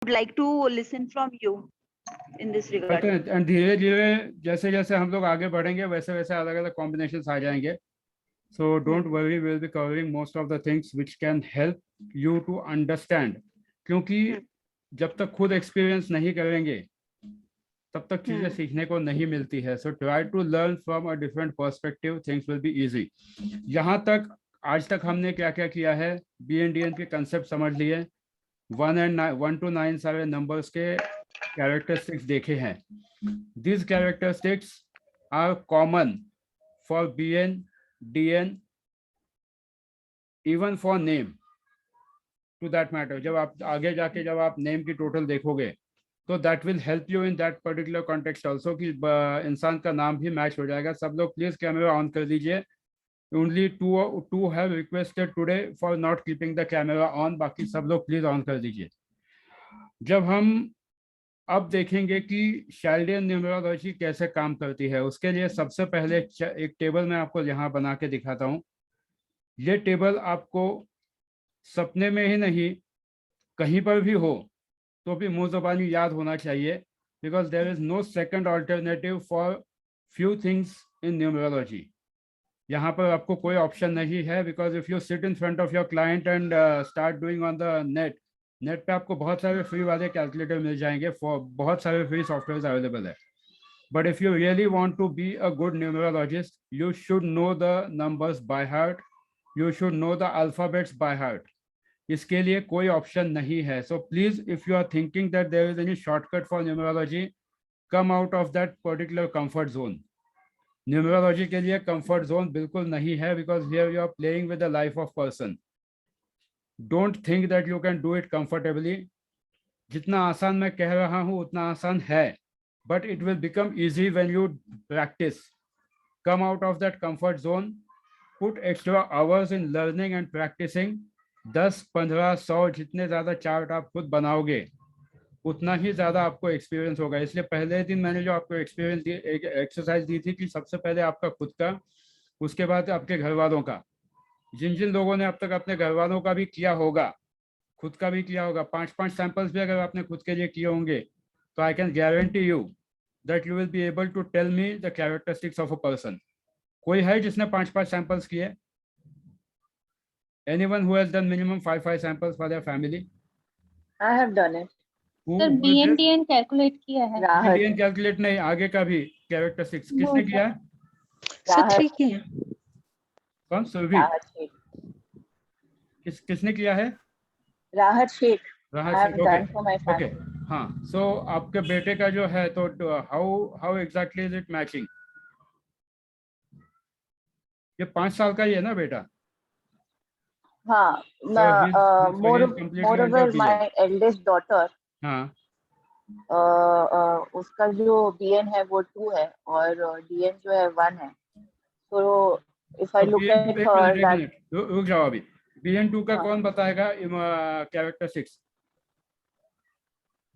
would like to listen from you in this regard. And धीरे धीरे जैसे जैसे हम लोग आगे बढ़ेंगे वैसे वैसे अलग अलग कॉम्बिनेशंस आ जाएंगे. So don't worry, will be covering most of the things which can help you to understand. क्योंकि जब तक खुद एक्सपीरियंस नहीं करेंगे तब तक चीजें सीखने को नहीं मिलती है. So try to learn from a different perspective, things will be easy. यहाँ तक आज तक हमने क्या क्या किया है, BNDN के कंसेप्ट समझ लिए, 1 to 9 सारे नंबर्स के कैरेक्टरिस्टिक्स देखे हैं. These characteristics are common for BN, DN, even for name to that matter. जब आप आगे जाके जब आप नेम की टोटल देखोगे तो that will help you in that particular context also कि इंसान का नाम भी मैच हो जाएगा. सब लोग प्लीज कैमरा ऑन कर दीजिए. Only two have requested today for not keeping the camera on. बाकी सब लोग प्लीज ऑन कर दीजिए. जब हम अब देखेंगे कि शाल्डियन न्यूमरोलॉजी कैसे काम करती है, उसके लिए सबसे पहले एक टेबल मैं आपको यहाँ बना के दिखाता हूँ. ये टेबल आपको सपने में ही नहीं कहीं पर भी हो तो भी मुंह ज़बानी याद होना चाहिए, because there is no second alternative for few things in numerology. यहाँ पर आपको कोई ऑप्शन नहीं है, because if you sit in front of your client and start doing on the net पे आपको बहुत सारे फ्री वाले कैलकुलेटर मिल जाएंगे, बहुत सारे फ्री सॉफ्टवेयर अवेलेबल है. But if you really want to be a good numerologist, you should know the numbers by heart, you should know the alphabets by heart. इसके लिए कोई ऑप्शन नहीं है. So please if you are thinking that there is any shortcut for numerology, come out of that particular comfort zone. Numerology के लिए comfort zone बिल्कुल नहीं है, because here you are playing with the life of person. Don't think that you can do it comfortably. जितना आसान मैं कह रहा हूँ उतना आसान है, but it will become easy when you practise. Come out of that comfort zone, put extra hours in learning and practising. 10, 15, 100 जितने ज़्यादा चार्ट आप खुद बनाओगे उतना ही ज़्यादा आपको एक्सपीरियंस होगा. इसलिए पहले दिन मैंने जो आपको एक्सपीरियंस दी, एक एक्सरसाइज दी थी कि सबसे पहले आपका खुद का, उसके बाद आपके घर वालों का. जिन जिन लोगों ने अब तक अपने घर वालों का भी किया होगा, खुद का भी किया होगा, 5-5 सैंपल्स भी अगर आपने खुद के लिए किए होंगे, तो I can guarantee you that you will be able to tell me the characteristics of a person. कोई है जिसने 5-5 सैंपल्स किए? Anyone who has done minimum 5 samples for their family? I have done it. Sir BNDN calculate किया है. BNDN calculate नहीं, आगे का भी कैरेक्टरिस्टिक्स किसने किया है? सर 3 किया. कौन? सुरभि. किसने किया है? राहत शेख. राहत शेख. ओके. हाँ, सो आपके बेटे का जो है तो how exactly is it matching? ये 5 साल का ही है ना बेटा? हाँ, moreover my eldest daughter, हाँ, उसका जो BN है वो 2 है और DN जो है 1 है. So if I look at her that, रुक जाओ अभी. BN2 का कौन बताएगा कैरेक्टरिस्टिक्स?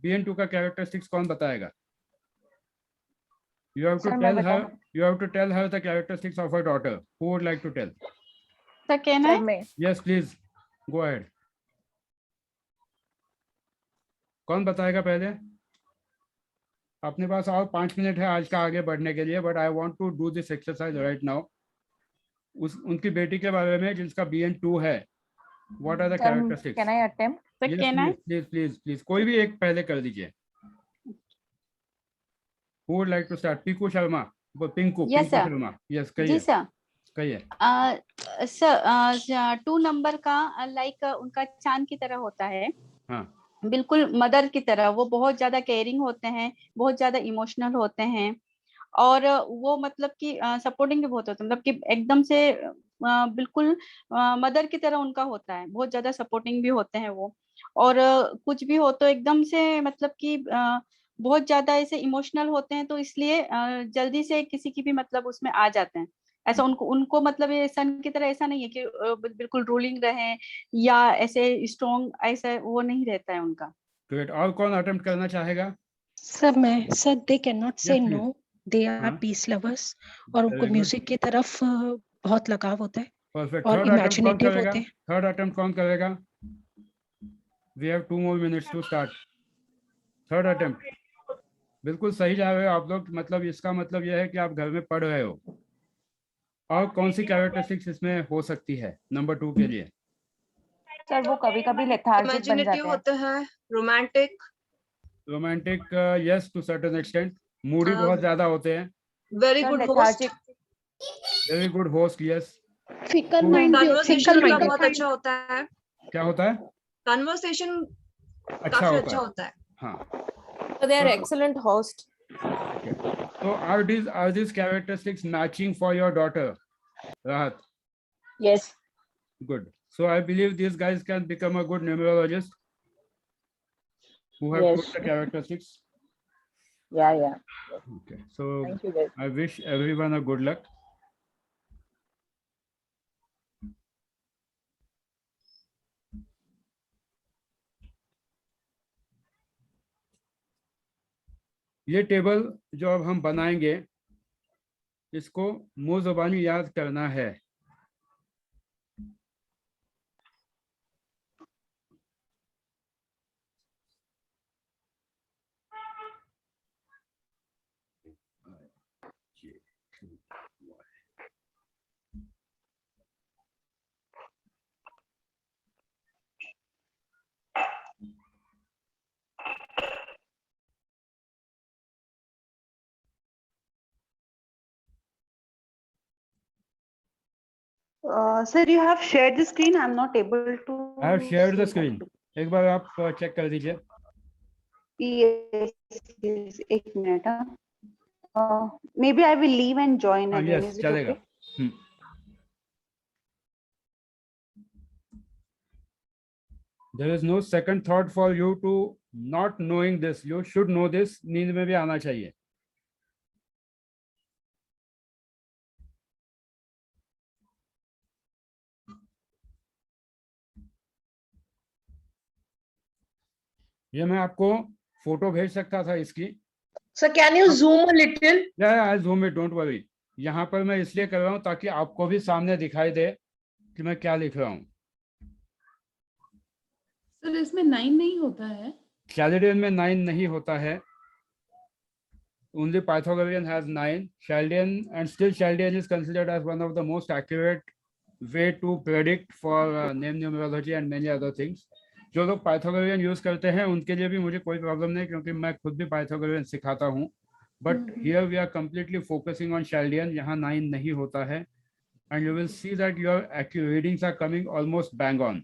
BN2 का कैरेक्टरिस्टिक्स कौन बताएगा? You have to tell her the characteristics of her daughter. Who would like to tell? Sir, can I? Yes, please. Go ahead. कौन बताएगा पहले? अपने पास और 5 मिनट है आज का आगे बढ़ने के लिए, but I want to do this exercise right now. उनकी बेटी के बारे में जिसका BN2 है, what are the characteristics? Can I attempt? Sir, can I? Please कोई भी एक पहले कर दीजिए. Who would like to start? Pinku Sharma. Pinku Sharma. Yes, कहिए. जी सर. कहिए. सर 2 नंबर का लाइक उनका चांद की तरह होता है. हाँ. बिल्कुल मदर की तरह. वो बहुत ज्यादा केयरिंग होते हैं, बहुत ज्यादा इमोशनल होते हैं, और वो मतलब कि सपोर्टिंग भी बहुत होते हैं. मतलब कि एकदम से बिल्कुल मदर की तरह उनका होता है. बहुत ज्यादा सपोर्टिंग भी होते हैं वो, और कुछ भी हो तो एकदम से मतलब कि बहुत ज्यादा ऐसे इमोशनल होते हैं, तो इसलिए जल्दी से किसी की भी मतलब उसमें आ जाते हैं. ऐसा उनको मतलब ये सन की तरह ऐसा नहीं है कि बिल्कुल रूलिंग रहे या ऐसे स्ट्रॉन्ग, ऐसा वो नहीं रहता है उनका. ग्रेट. और कौन अटेम्प्ट करना चाहेगा? Sir they can not say no. They are peace lovers और उनको म्यूजिक की तरफ बहुत लगाव होता है. परफेक्ट. और इमेजिनेटिव होते हैं. थर्ड अटेम्प्ट कौन करेगा? We have 2 more minutes to start. Third attempt, बिल्कुल सही जा रहे हो आप लोग। मतलब इसका मतलब यह है कि आप घर में पढ़ रहे हो। और कौन सी कैरेक्टरिस्टिक्स इसमें हो सकती है नंबर 2 के लिए? सर वो कभी कभी लेथार्जिक बन इमेजिनेटिव जाते हैं। होते हैं, romantic, romantic, yes to certain extent. Moody बहुत ज्यादा होते हैं। Very sir good host, lethargic, very good host, yes. Fickle mind conversation fickle का माइंड बहुत अच्छा होता है, क्या होता है? कन्वर्सेशन अच्छा काफी होता अच्छा है, होता है। हाँ। So they are excellent host. So are these characteristics matching for your daughter, Rahat? Yes. Good. So I believe these guys can become a good numerologist who have Yes. put the characteristics. Yeah. Okay. So Thank you, guys. I wish everyone a good luck. ये table जो अब हम बनाएंगे, इसको मुंह ज़बानी याद करना है। Sir, you have shared the screen. I'm not able to. I have shared the see screen. that. एक बार आप चेक कर दीजिए। Yes, एक minute. Maybe I will leave and join again. Yes, Is it चलेगा। okay? There is no second thought for you to not knowing this. You should know this. नींद में भी आना चाहिए। ये मैं आपको फोटो भेज सकता था इसकी। Sir, can you zoom a little? I zoom it, don't worry. यहाँ पर मैं इसलिए कर रहा हूँ ताकि आपको भी सामने दिखाई दे कि मैं क्या लिख रहा हूँ। सर इसमें 9 नहीं होता है। Chaldean में 9 नहीं होता है। Only Pythagorean has 9. Chaldean, and still Chaldean is considered as one of the most accurate way to predict for name numerology and many other things. जो लोग Pythagorean यूज करते हैं उनके लिए भी मुझे कोई प्रॉब्लम नहीं, क्योंकि मैं खुद भी Pythagorean सिखाता हूँ। But here we are completely focusing on Chaldean, यहाँ 9 नहीं होता है, and you will see that your accurate readings are coming almost bang on.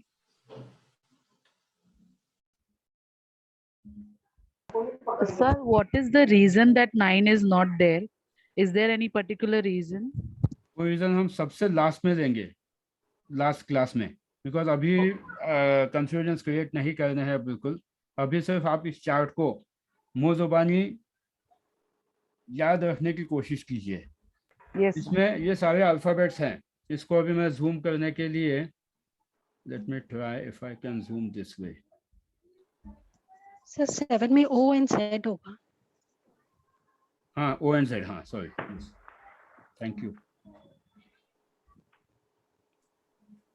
Sir, what is the reason that 9 is not there? Is there any particular reason? वो reason हम सबसे last में देंगे, last class में, because अभी confusion create नहीं करने हैं बिल्कुल। अभी सिर्फ आप इस चार्ट को मुंह ज़ुबानी याद रखने की कोशिश कीजिए। Yes. इसमें ये सारे अल्फाबेट्स हैं। इसको अभी मैं जूम करने के लिए, let me try if I can zoom this way. Sir 7 में O and Z होगा। हाँ, O and Z, हाँ सॉरी, थैंक यू।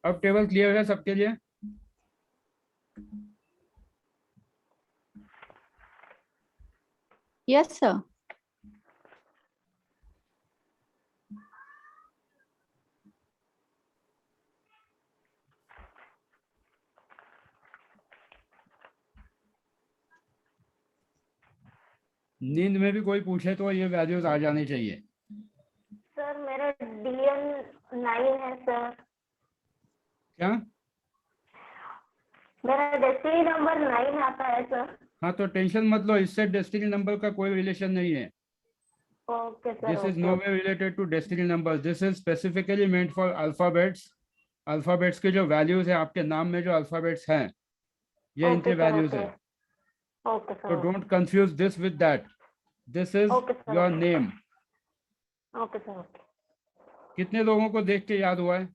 अब टेबल क्लियर है सबके लिए? Yes sir. नींद में भी कोई पूछे तो ये वैल्यूज आ जानी चाहिए। सर मेरा DN 9 है सर। क्या? मेरा डेस्टिनी नंबर 9 आता है सर। हाँ, तो टेंशन मत लो, इससे डेस्टिनी नंबर का कोई रिलेशन नहीं है। Okay sir. This is no way related to destiny number. This is specifically meant for alphabets. Alphabets के जो वैल्यूज है, आपके नाम में जो अल्फाबेट्स हैं, ये इनके वैल्यूज है। Okay sir. So don't confuse this with that. This is Okay, sir. your name. Okay sir. कितने लोगों को देख के याद हुआ है?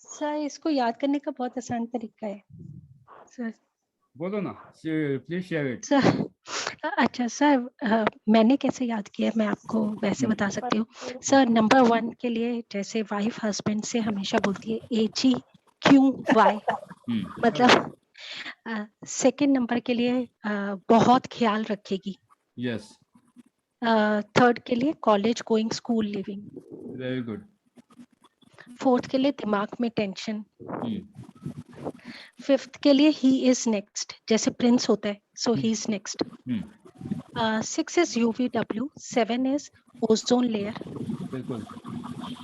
सर इसको याद करने का बहुत आसान तरीका है सर। बोलो ना, प्लीज शेयर इट। सर अच्छा सर, मैंने कैसे याद किया मैं आपको वैसे बता सकती हूँ सर। नंबर 1 के लिए जैसे वाइफ हस्बैंड से हमेशा बोलती है AGQY, मतलब सेकंड नंबर के लिए बहुत ख्याल रखेगी। यस, थर्ड के लिए college going, school living. Very good. Fourth के लिए दिमाग में टेंशन। फिफ्थ के लिए ही इज नेक्स्ट, जैसे प्रिंस होता है, so he is next. 6 is UVW, 7 is ozone layer, बिल्कुल।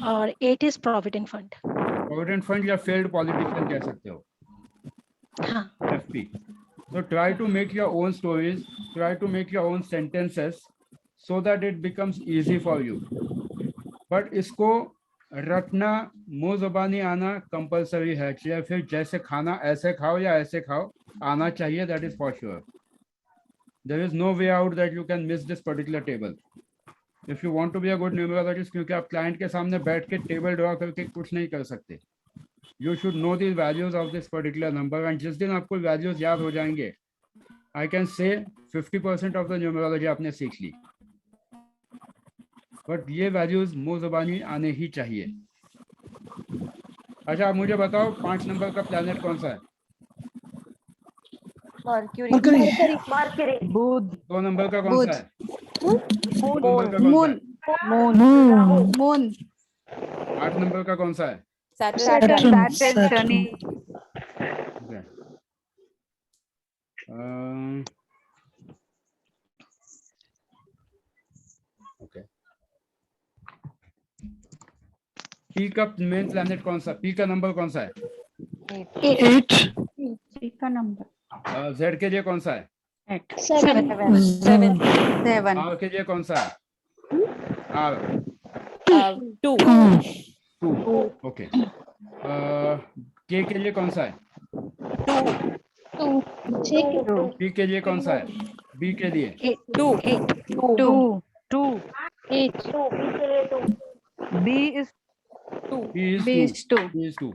और 8 is provident fund. Provident fund या फेल्ड पॉलिटिशियन कह सकते हो। हाँ। FP. So try to make your own stories, try to make your own sentences so that it becomes easy for you. But इसको रटना, मुंह ज़बानी आना कंपलसरी है, या फिर जैसे खाना ऐसे खाओ या ऐसे खाओ, आना चाहिए, that is for sure. There is no way out that you can miss this particular table. If you want to be a good numerologist, क्योंकि आप क्लाइंट के सामने बैठ के टेबल ड्रॉ करके कुछ नहीं कर सकते. You should know the values of this particular number, and जिस दिन आपको values याद हो जाएंगे, I can say 50% of the numerology आपने सीख ली. But ये values मुंह ज़बानी आने ही चाहिए. अच्छा, आप मुझे बताओ 5 नंबर का प्लैनेट कौन सा है? मरकरी। बुध। 2 नंबर का कौन सा है? मून। 8 नंबर का कौन सा है? Saturn. Shani. Okay. Okay. P का मेन प्लैनेट कौन सा? P का नंबर कौन सा है? 8। P का नंबर। Z के लिए कौन सा है? 7। R के लिए कौन सा है? R 2. 2. Okay. K के लिए कौन सा है? 2 B के लिए कौन सा है? B के लिए 2. 2 B is B is 2. B is 2.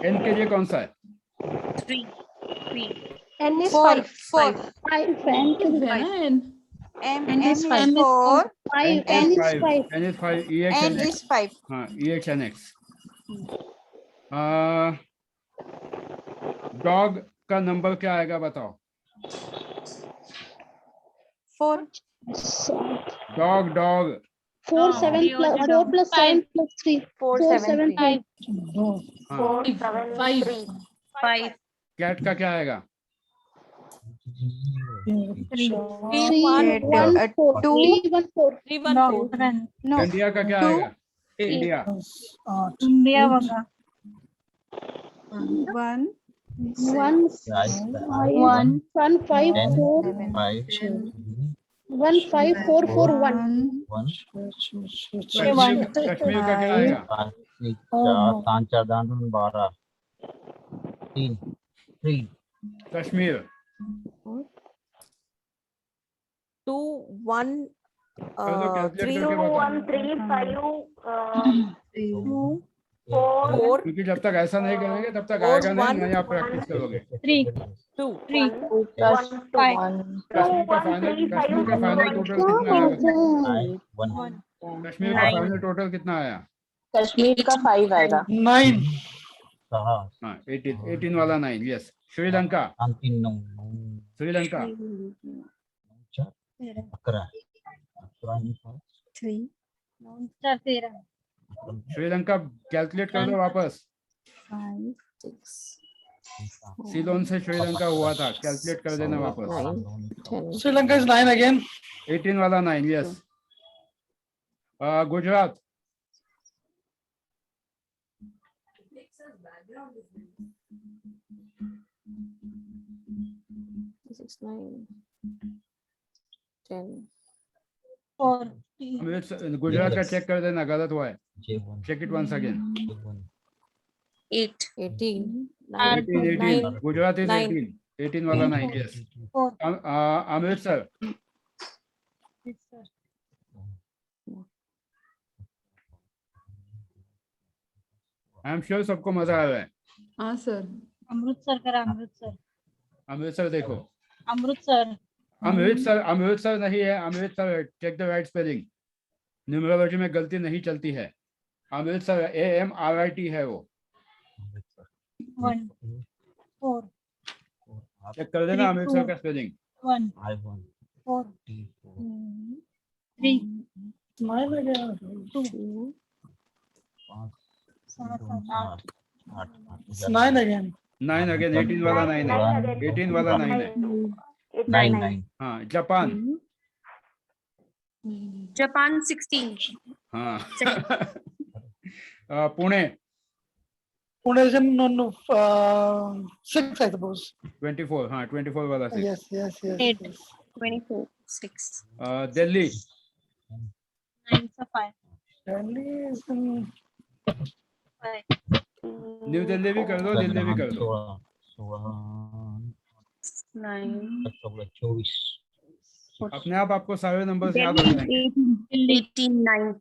N के लिए कौन सा है? 3 N is 4. 5। 5 N is 4. N is 5. N is 5. EX N and X. is 5. हाँ, EX and X. डॉग का नंबर क्या आएगा बताओ? 4. डॉग 4 7 4 plus 7 plus 3 4 7 5 हाँ, 5 कैट का क्या आएगा? 3 3 1 4 3 1 4 No. इंडिया का क्या आएगा? इंडिया 1 1 1 5 4 1 5 4 4 1 कश्मीर का क्या आएगा? 3 कश्मीर 2 1 3 1 3 5 4 क्योंकि जब तक ऐसा नहीं करेंगे तब तक आएगा नहीं, नहीं आप प्रैक्टिस करोगे। 2 कश्मीर का फाइनल टोटल कितना आया? कश्मीर का फाइनल टोटल कितना आया? कश्मीर का 5 आएगा। 9 हाँ, 18 वाला 9। यस। श्रीलंका 13 श्रीलंका कैलकुलेट कर दो वापस। 5 6 सीलोन से श्रीलंका हुआ था, कैलकुलेट कर देना वापस। श्रीलंका is 9 again 18 वाला 9। यस। गुजरात 6 9 10 गुजरात का चेक कर देना, गलत हुआ है। Check it once again. 8 18 18 Gujarat is 18 वाला 9। Yes. Amritsar I am sure सबको मजा आ रहा है। हाँ सर। अमृतसर देखो, अमृतसर अमृतसर नहीं है, Amritsar. Check the right spelling. Numerology में गलती नहीं चलती है। अमृतसर AMRIT है वो। 1 4 चेक कर देना आमिर सर का स्पेलिंग। 1 4 3 2 7 8 9 again. 9 अगेन, 18 वाला 9 है, 18 वाला 9 है। 9. हाँ, जापान। Japan 16. हाँ Pune Pune is in no 6, I suppose. 24, हाँ 24 वाला 6। Yes. 8 24. 6. Delhi 9 so 5 Delhi is in 5 new Delhi भी कर दो, दिल्ली भी कर दो। 9. अपने आप आपको सारे नंबर्स याद हो Delhi जाएंगे। 18. 9.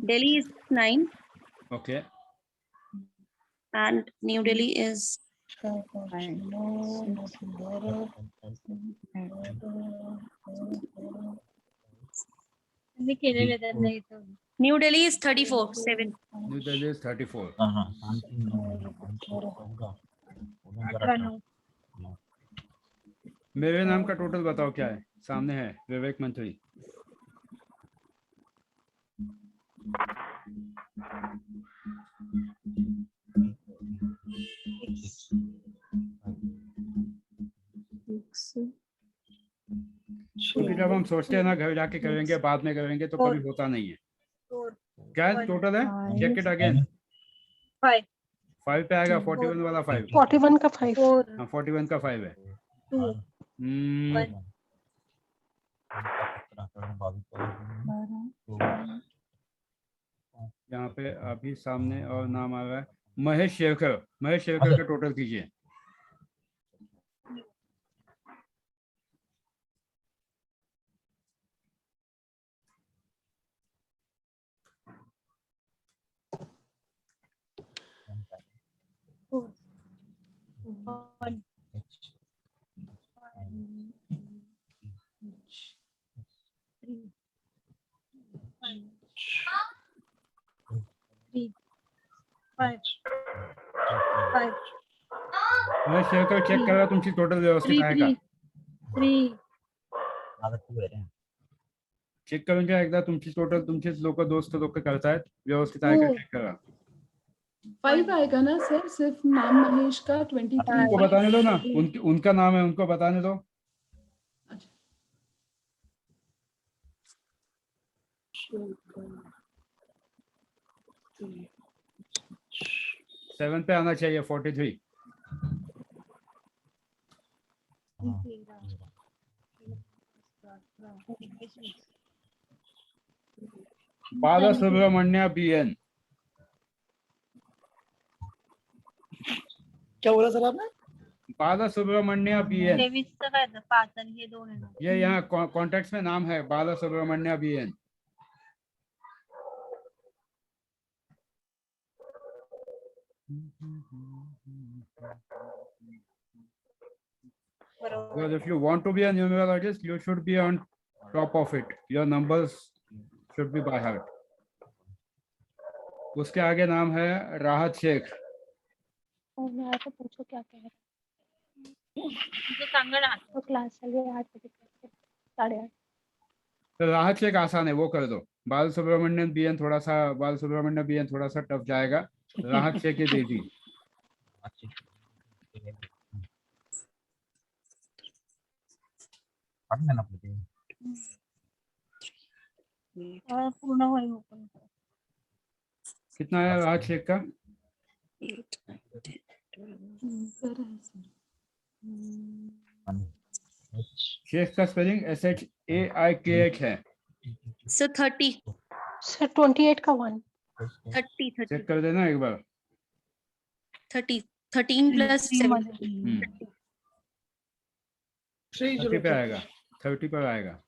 Delhi is 9 okay, and New Delhi is New Delhi is 34. 7. New Delhi is 34। मेरे नाम का टोटल बताओ क्या है, सामने है विवेक मंत्री। क्योंकि जब हम सोचते हैं ना घर जाके करेंगे, बाद में करेंगे, तो कभी होता नहीं है। क्या टोटल है? Check it again. 5 5 पे आएगा, 41 वाला 5। 41 का 5 हाँ 41 का 5 है। 2 यहाँ पे अभी सामने और नाम आ रहा है महेश शेरकर। महेश शेरकर का टोटल कीजिए। महेश शेरकर चेक करा तुमची टोटल व्यवस्थित आहे का? चेक करून घ्या एकदा तुमची टोटल, तुमचेच लोक दोस्त लोक करतायत, व्यवस्थित आहे का चेक करा। 5 आएगा ना सर, सिर्फ नाम महेश का 23। उनको बताने दो ना, उनका नाम है, उनको बताने दो। अच्छा। 7 पे आना चाहिए 43। बाला सुब्रमण्य BN। क्या बोला सर आपने? बाला सुब्रमण्य BN। 23 चा काय 5 आणि हे 2 आहे ना। ये यहाँ कॉन्टेक्ट में नाम है बाला Subramanya BN। Because if you want to be a numerologist, you should be on top of it. Your numbers should be by heart. उसके आगे नाम है राहत शेख। मैं तो पूछो क्या कह रहे तो सांगा ना तो क्लास चल रही है 8 बजे 8:30। तो राहत शेख आसान है, वो कर दो। बाल सुब्रमण्यम BN थोड़ा सा टफ जाएगा। राहत शेख ही दे दी। पूर्ण होईल ओपन। कितना है राहत शेख का? 8, 9, 10, 12. शेख का स्पेलिंग SHAIKH है। So 30. सर 28 का 1 30. चेक कर देना एक बार। 30. 13 plus 7. 30 पे आएगा, 30 पर आएगा।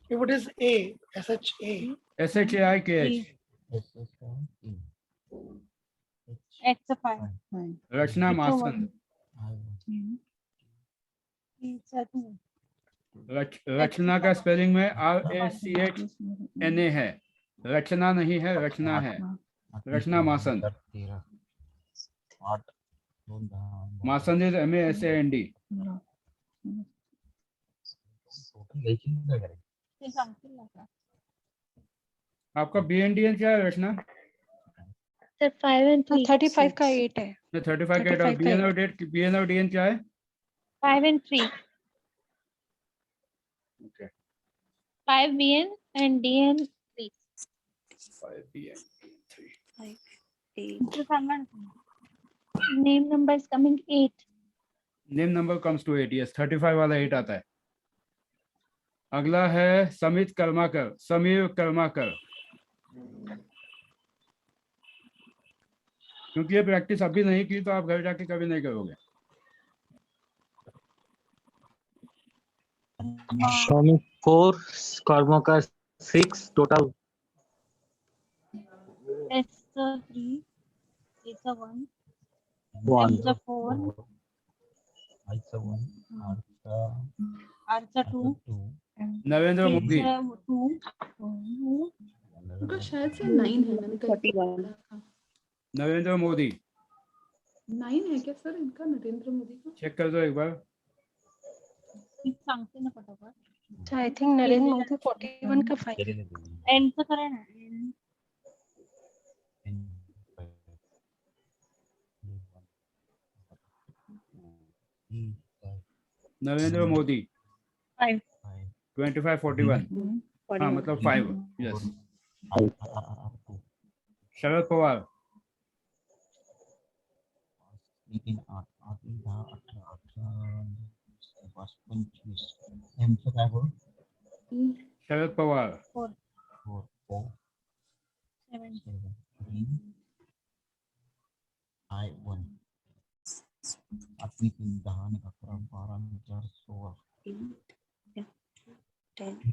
What is A? SHA? SHAIKH। X 5 रचना मासन। रचना का स्पेलिंग में RACHNA है, रचना नहीं है, रचना है। रचना मासन। मासंद इज MASAND. आपका BNDN क्या है रचना? Sir, 5 and 3. 35 का 8 है. 35 का 8. BN और DN क्या है? 5 and 3. Okay. 5 BN and DN 3. 5 BN 3. 8. Name number is coming 8. Name number comes to 8. Yes, 35 वाला 8 आता है. अगला है समीर कर्माकर. क्योंकि ये प्रैक्टिस अभी नहीं की तो आप घर जाके कभी नहीं करोगे. Shamit 4, Karmakar 6 total. It's a 3. It's a 1. 1. It's a 4. It's a 1. It's a 2. Narendra Modi. It's a 2. उनका शायद से 9 है, मैंने कहीं 41. नरेंद्र मोदी 9 है क्या सर इनका, नरेंद्र मोदी का? चेक कर दो एक बार. सांगते ना फटाफट. I think नरेंद्र मोदी 41 का 5. एंड तो करें ना. नरेंद्र मोदी 5. 25 41. हाँ मतलब 5. यस. शरद पवार 4. 7. 10.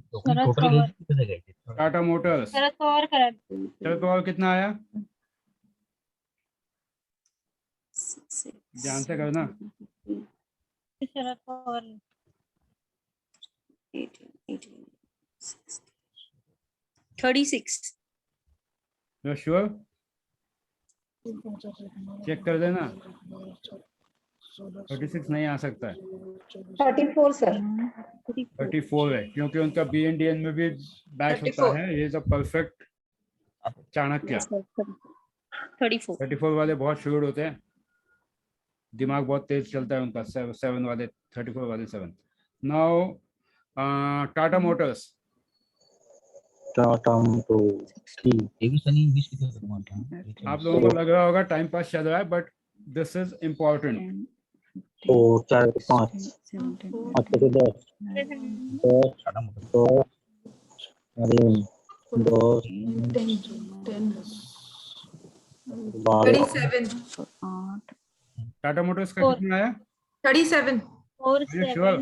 टाटा मोटर्स. शरद पवार करा. शरद पवार कितना आया? ध्यान से करना. Sharad Pawar 36. You sure? Check कर देना. 36 नहीं आ सकता है. 34 सर. 34 है क्योंकि उनका BNDN में भी बैच होता है. ये सब परफेक्ट चाणक्य. 34. 34 वाले बहुत शुरू होते हैं. दिमाग बहुत तेज चलता है उनका. 7 वाले 34 वाले 7. Now Tata Motors. Tata Motors आप लोगों को लग रहा होगा टाइम पास चल रहा है बट दिस इज इम्पोर्टेंट. 4 4 5 अच्छा तो 10 टाटा मोटर्स का कितना आया? 37. 4 sure?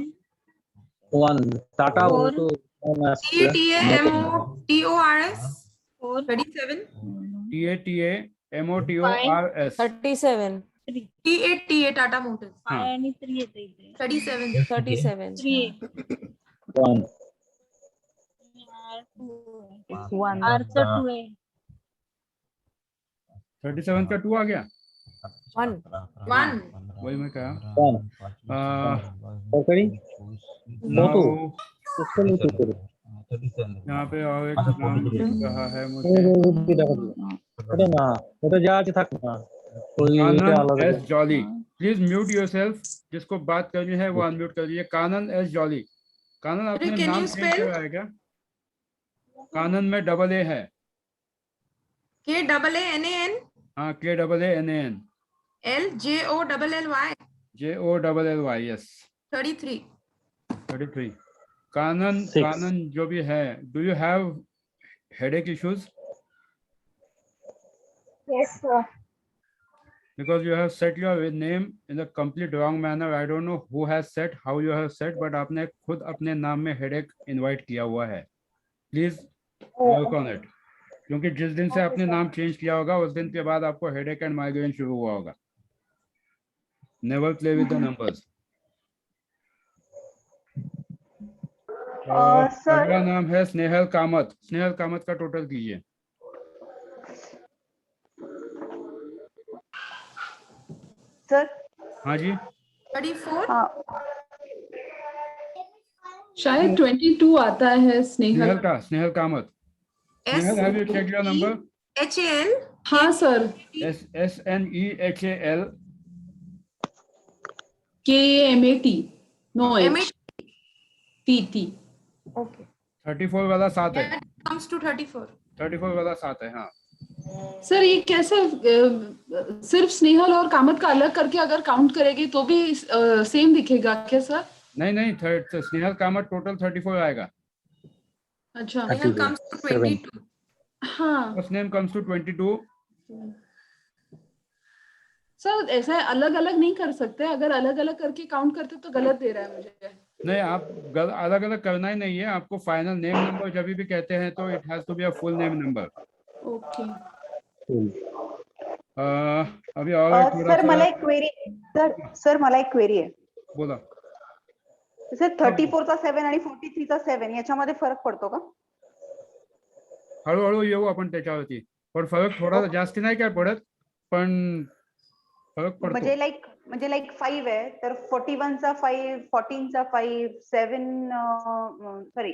1 Tata Motors TATAMOTORS 37. TATAMOTORS 37. TATA Tata Motors हाँ. 37. 37. 1 37 का 2 आ गया. 1. वही मैं कहा. 1 ओके Now, उसको नहीं करो. यहाँ पे और एक नाम दिख रहा है मुझे. अरे ना वो तो जा था ना कोई कानन एस जॉली. Please mute yourself. जिसको बात करनी है वो अनम्यूट कर दीजिए. कानन एस जॉली. कानन आपने can नाम you चेंज spell? कराया क्या? कानन में डबल ए है. KAANAN हाँ KAANAN. LJOLLY JOLLY. यस. 33. 33. कानन जो भी है. Do you have headache issues? Yes, sir. Because you have set your name in a complete wrong manner. I don't know who has set, how you have set, but आपने खुद अपने नाम में headache invite किया हुआ है. Please work on it. क्योंकि जिस दिन से आपने नाम चेंज किया होगा उस दिन के बाद आपको headache and migraine शुरू हुआ होगा. Never play with the numbers. अगला नाम है स्नेहल कामत. स्नेहल कामत का टोटल कीजिए. सर हाँ जी 34 शायद 22 आता है Snehal. Snehal Kamat. Snehal, have you checked your number? HAL हाँ sir. SNEHAL KAMAT no MAT. TT। Okay. 34 वाला 7 है। That comes to 34. 34 वाला 7 है। हाँ सर ये कैसे सिर्फ स्नेहल और कामत का अलग करके अगर काउंट करेंगे तो भी सेम दिखेगा क्या सर? नहीं स्नेहल कामत टोटल 34 आएगा। अच्छा Snehal comes to 22. हाँ first name comes to 22। Sir ऐसा अलग अलग नहीं कर सकते, अगर अलग अलग करके काउंट करते तो गलत दे रहा है मुझे। नहीं, आप अलग अलग करना ही नहीं है आपको। फाइनल नेम नंबर जब भी कहते हैं तो it has to be a full name number. Okay अभी और थोड़ा सर मला एक क्वेरी सर मला एक क्वेरी आहे। बोला। सर 34 चा 7 आणि 43 चा 7 याच्यामध्ये फरक पडतो का? हळूहळू येऊ आपण त्याच्यावरती, पण फरक थोडा जास्ती नाही काय पडत, पण फरक पडतो। म्हणजे लाईक 5 आहे तर 41 चा 5, 14 चा 5, 7 सॉरी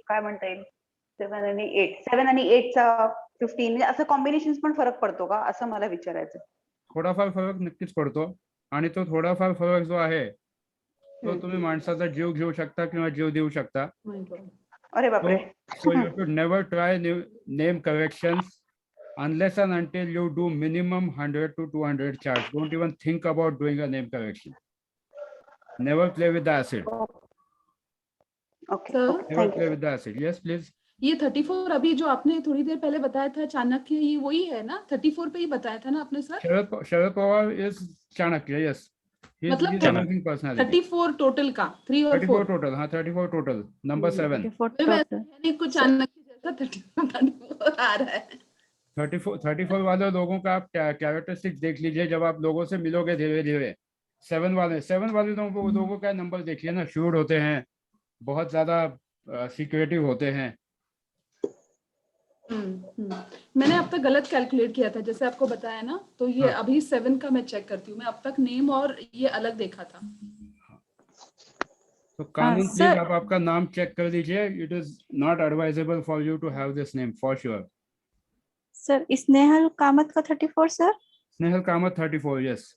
काय म्हणता येईल 7 आणि 8 चा 15 म्हणजे असं कॉम्बिनेशन्स पण फरक पडतो का असं मला विचारायचं। थोडाफार फरक नक्कीच पडतो आणि तो थोडाफार फरक जो आहे तो तुम्ही माणसाचा जीव घेऊ शकता किंवा जीव देऊ शकता। अरे बापरे। So you should never try name corrections unless and until you do minimum 100 to 200 charts. Don't even think about doing a name correction. Never play with the acid. Okay. Never play with the acid. Yes, please. ये 34 अभी जो आपने थोड़ी देर पहले बताया था चाणक्य, ये वही है ना? 34 पे ही बताया था ना आपने sir? Sharad Pawar is Chanakya. Yes. He is मतलब Chanakya personality. 34 टोटल का 3 और 4 टोटल। हाँ 34 टोटल। नंबर 7 कुछ चाणक्य जैसा 34 आ रहा है। 34 वाले लोगों का आप कैरेक्टरिस्टिक्स देख लीजिए जब आप लोगों से मिलोगे धीरे धीरे। 7 वाले लोगों का नंबर देखिए ना, श्यूड होते हैं, बहुत ज्यादा सिक्योरिटिव होते हैं। मैंने अब तक गलत कैलकुलेट किया था जैसे आपको बताया ना, तो ये अभी 7 का मैं चेक करती हूँ। मैं अब तक नेम और ये अलग देखा था। तो कानून प्लीज आप आपका नाम चेक कर लीजिए। It is not advisable for you to have this name for sure. Sir Snehal Kamat का 34 sir? Snehal Kamat 34, yes.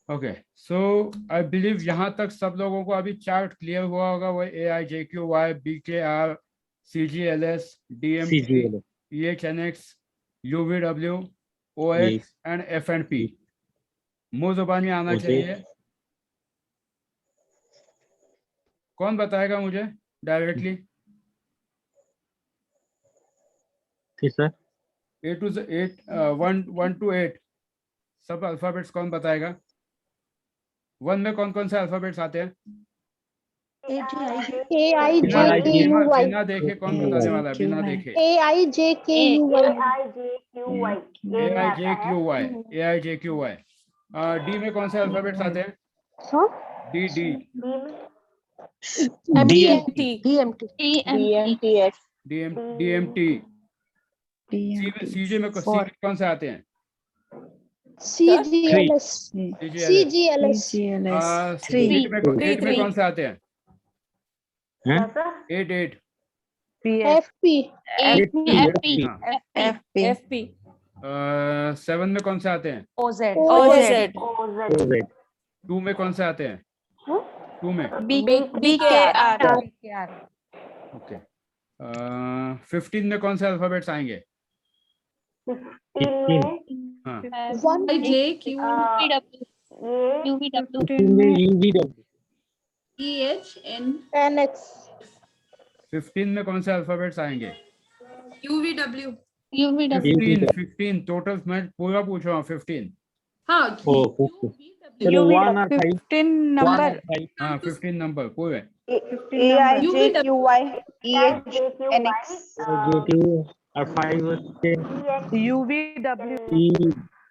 Okay, so I believe यहाँ तक सब लोगों को अभी चार्ट क्लियर हुआ होगा। वो AIJQY BKR CGLS DMT EHNX UVW OX and FNP मुंह जुबानी आना चाहिए। कौन बताएगा मुझे डायरेक्टली? सर 1 to 8 सब अल्फाबेट्स कौन बताएगा? 1 में कौन कौन से अल्फाबेट्स आते हैं? बिना देखे कौन बताने वाला है? बिना देखे AIJQY। डी में कौन से अल्फाबेट्स आते हैं? D DMT। CJ में कौन से आते हैं? CGLS 8 में कौन से आते हैं? 8 FP 7 में कौन से आते हैं? OZ 2 में कौन से आते हैं? 2 में BKR ओके। 15 में कौन से अल्फाबेट्स आएंगे? हाँ 15 में कौन से अल्फाबेट्स आएंगे? UVW 15 total. मैं पूरा पूछ रहा हूँ 15। हाँ 15 नंबर। हाँ 15 नंबर पूरे। AIJQY EHNX UVW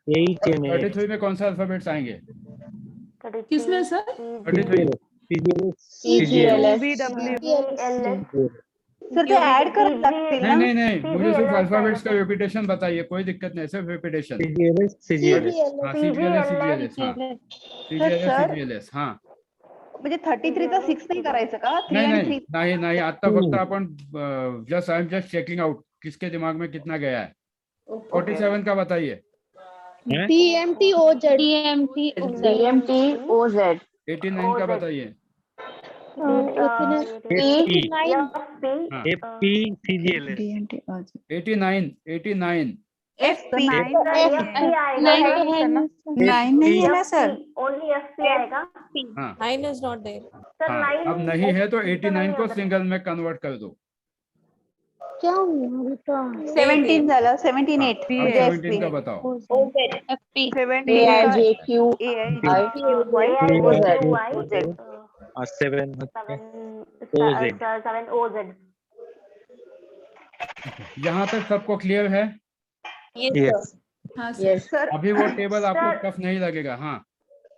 33 में कौन से अल्फाबेट्स आएंगे? किसमें सर? 33 CGLS सर ते ऐड करावे लागतील ना? नहीं नहीं नहीं, मुझे सिर्फ अल्फाबेट्स का रिपीटेशन बताइए, कोई दिक्कत नहीं, सिर्फ रिपीटेशन। CGLS CGLS हाँ CGLS CGLS, हाँ CGLS सर CGLS, हाँ म्हणजे 33 चा 6 नाही करायचं का? 3 नहीं आणि नहीं 3 नहीं नहीं, आता फक्त अपन just I am just checking out किसके दिमाग में कितना गया है। 47 का बताइए। DMTOZ DMTOZ 89 का बताइए। 89 हाँ FP CGLS 89 FP 9 तो है ना 9 नहीं है ना सर? ओनली FP आएगा। हाँ 9 is not there. सर हाँ, 9 अब नहीं है तो 89 को सिंगल में कन्वर्ट कर दो। क्या हुआ 17 झालं 17 हाँ, 8 अब म्हणजे 17 का बताओ। FP 17 का AIJQ AIJQY 7 7 OZ। यहाँ तक सबको क्लियर है? Yes. हाँ Yes. सर अभी वो टेबल आपको सर- टफ नहीं लगेगा। हाँ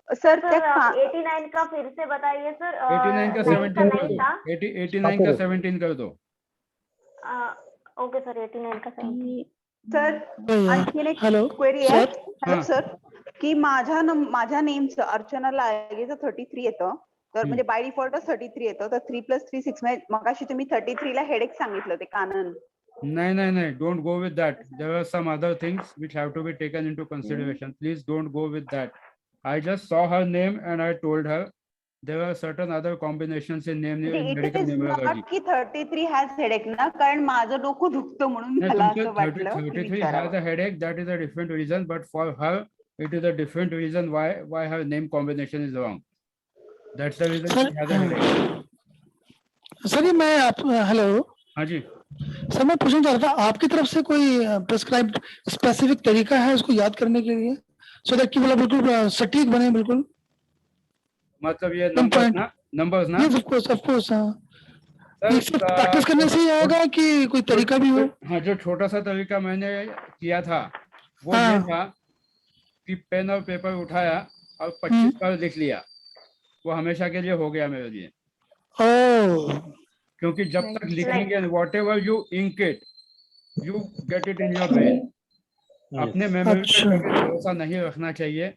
सर सर त्या 89 का फिर से बताइए सर। 89 का 9 17 कर 9 दो। था। 89 का 17 कर दो। ओके सर 89 का 7। सर आणखी एक हेलो क्वेरी आहे सर हॅलो हाँ. सर की माझ्या नेमचं अर्चनाला आहे 33 येतं तर म्हणजे बाय डिफॉल्ट 33 येतं तर 3 + 3 6 म्हणजे मगाशी तुम्ही 33 ला हेडेक सांगितलं ते कानन नहीं नहीं नहीं, don't go with that. There are some other things which have to be taken into consideration. Please don't go with that. I just saw her name and I told her there are certain other combinations in name in it medical is numerology. Not की 33 has headache ना कारण माझं डोकं दुखतं म्हणून No, मला तुमचे असं वाटलं की 33 has विचारावं. a headache. That is a different reason, but for her it is a different reason why her name combination is wrong. That's the reason she has a headache. Sir ये मैं आप hello हाँ जी। Sir मैं पूछना चाह रहा था आपकी तरफ से कोई प्रिस्क्राइब्ड स्पेसिफिक तरीका है उसको याद करने के लिए सो दैट कि मतलब बिल्कुल सटीक बने बिल्कुल मतलब ये Pinpoint. नंबर्स ना। यस ऑफ कोर्स हाँ सर, सिर्फ प्रैक्टिस करने से ही आएगा कि कोई तरीका भी हो हाँ, जो छोटा सा तरीका मैंने किया था वो हाँ। ये था कि पेन और पेपर उठाया और 25 बार लिख लिया। वो हमेशा के लिए हो गया मेरे लिए। क्योंकि जब तक लिखेंगे whatever you ink it, you get it in your brain. अपने मेमोरी पे कभी भरोसा नहीं रखना चाहिए।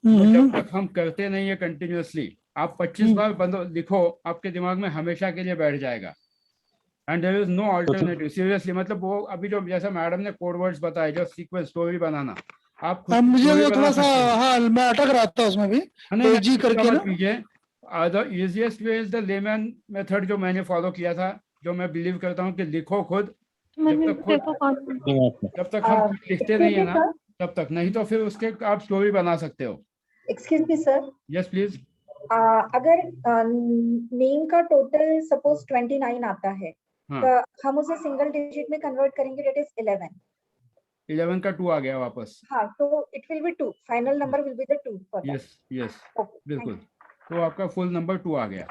तो जब तक हम करते नहीं है कंटिन्यूअसली, आप 25 बार लिखो, आपके दिमाग में हमेशा के लिए बैठ जाएगा। And there is no alternative. Seriously, मतलब वो अभी जो जैसे मैडम ने कोड वर्ड्स बताए, जो सीक्वेंस स्टोरी बनाना, आप खुद मुझे story वो बना थोड़ा सा सकते हो। हाँ मैं अटक रहा था उसमें भी नहीं, तो जी करके ना कीजिए। The easiest way is the layman method जो मैंने फॉलो किया था, जो मैं बिलीव करता हूँ कि लिखो खुद। जब तक हम लिखते नहीं है ना, तब तक नहीं, तो फिर उसके आप स्टोरी बना सकते हो। Excuse me sir, yes please. अगर नेम का टोटल सपोज 29 आता है हाँ। तो हम उसे सिंगल डिजिट में कन्वर्ट करेंगे, दैट इज 11। 11 का 2 आ गया वापस। हाँ, तो it will be 2, final number will be the 2 for that. Yes yes बिल्कुल, तो आपका फुल नंबर 2 आ गया।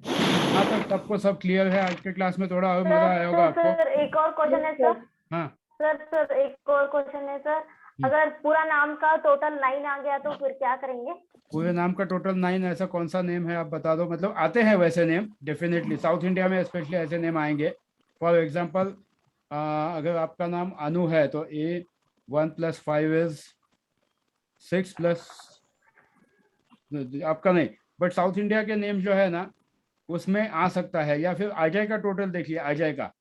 यहाँ तक सबको सब क्लियर है? आज के क्लास में थोड़ा और मजा आया होगा आपको। सर एक और क्वेश्चन है सर। हाँ सर एक और क्वेश्चन है सर, अगर पूरा नाम का टोटल 9 आ गया तो फिर क्या करेंगे? पूरे नाम का टोटल 9, ऐसा कौन सा नेम है आप बता दो। मतलब आते हैं वैसे नेम, डेफिनेटली साउथ इंडिया में स्पेशली ऐसे नेम आएंगे। फॉर एग्जांपल अगर आपका नाम अनु है तो A1 + 5 इज 6 प्लस, आपका नहीं, बट साउथ इंडिया के नेम जो है ना उसमें आ सकता है। या फिर अजय का टोटल देखिए, अजय का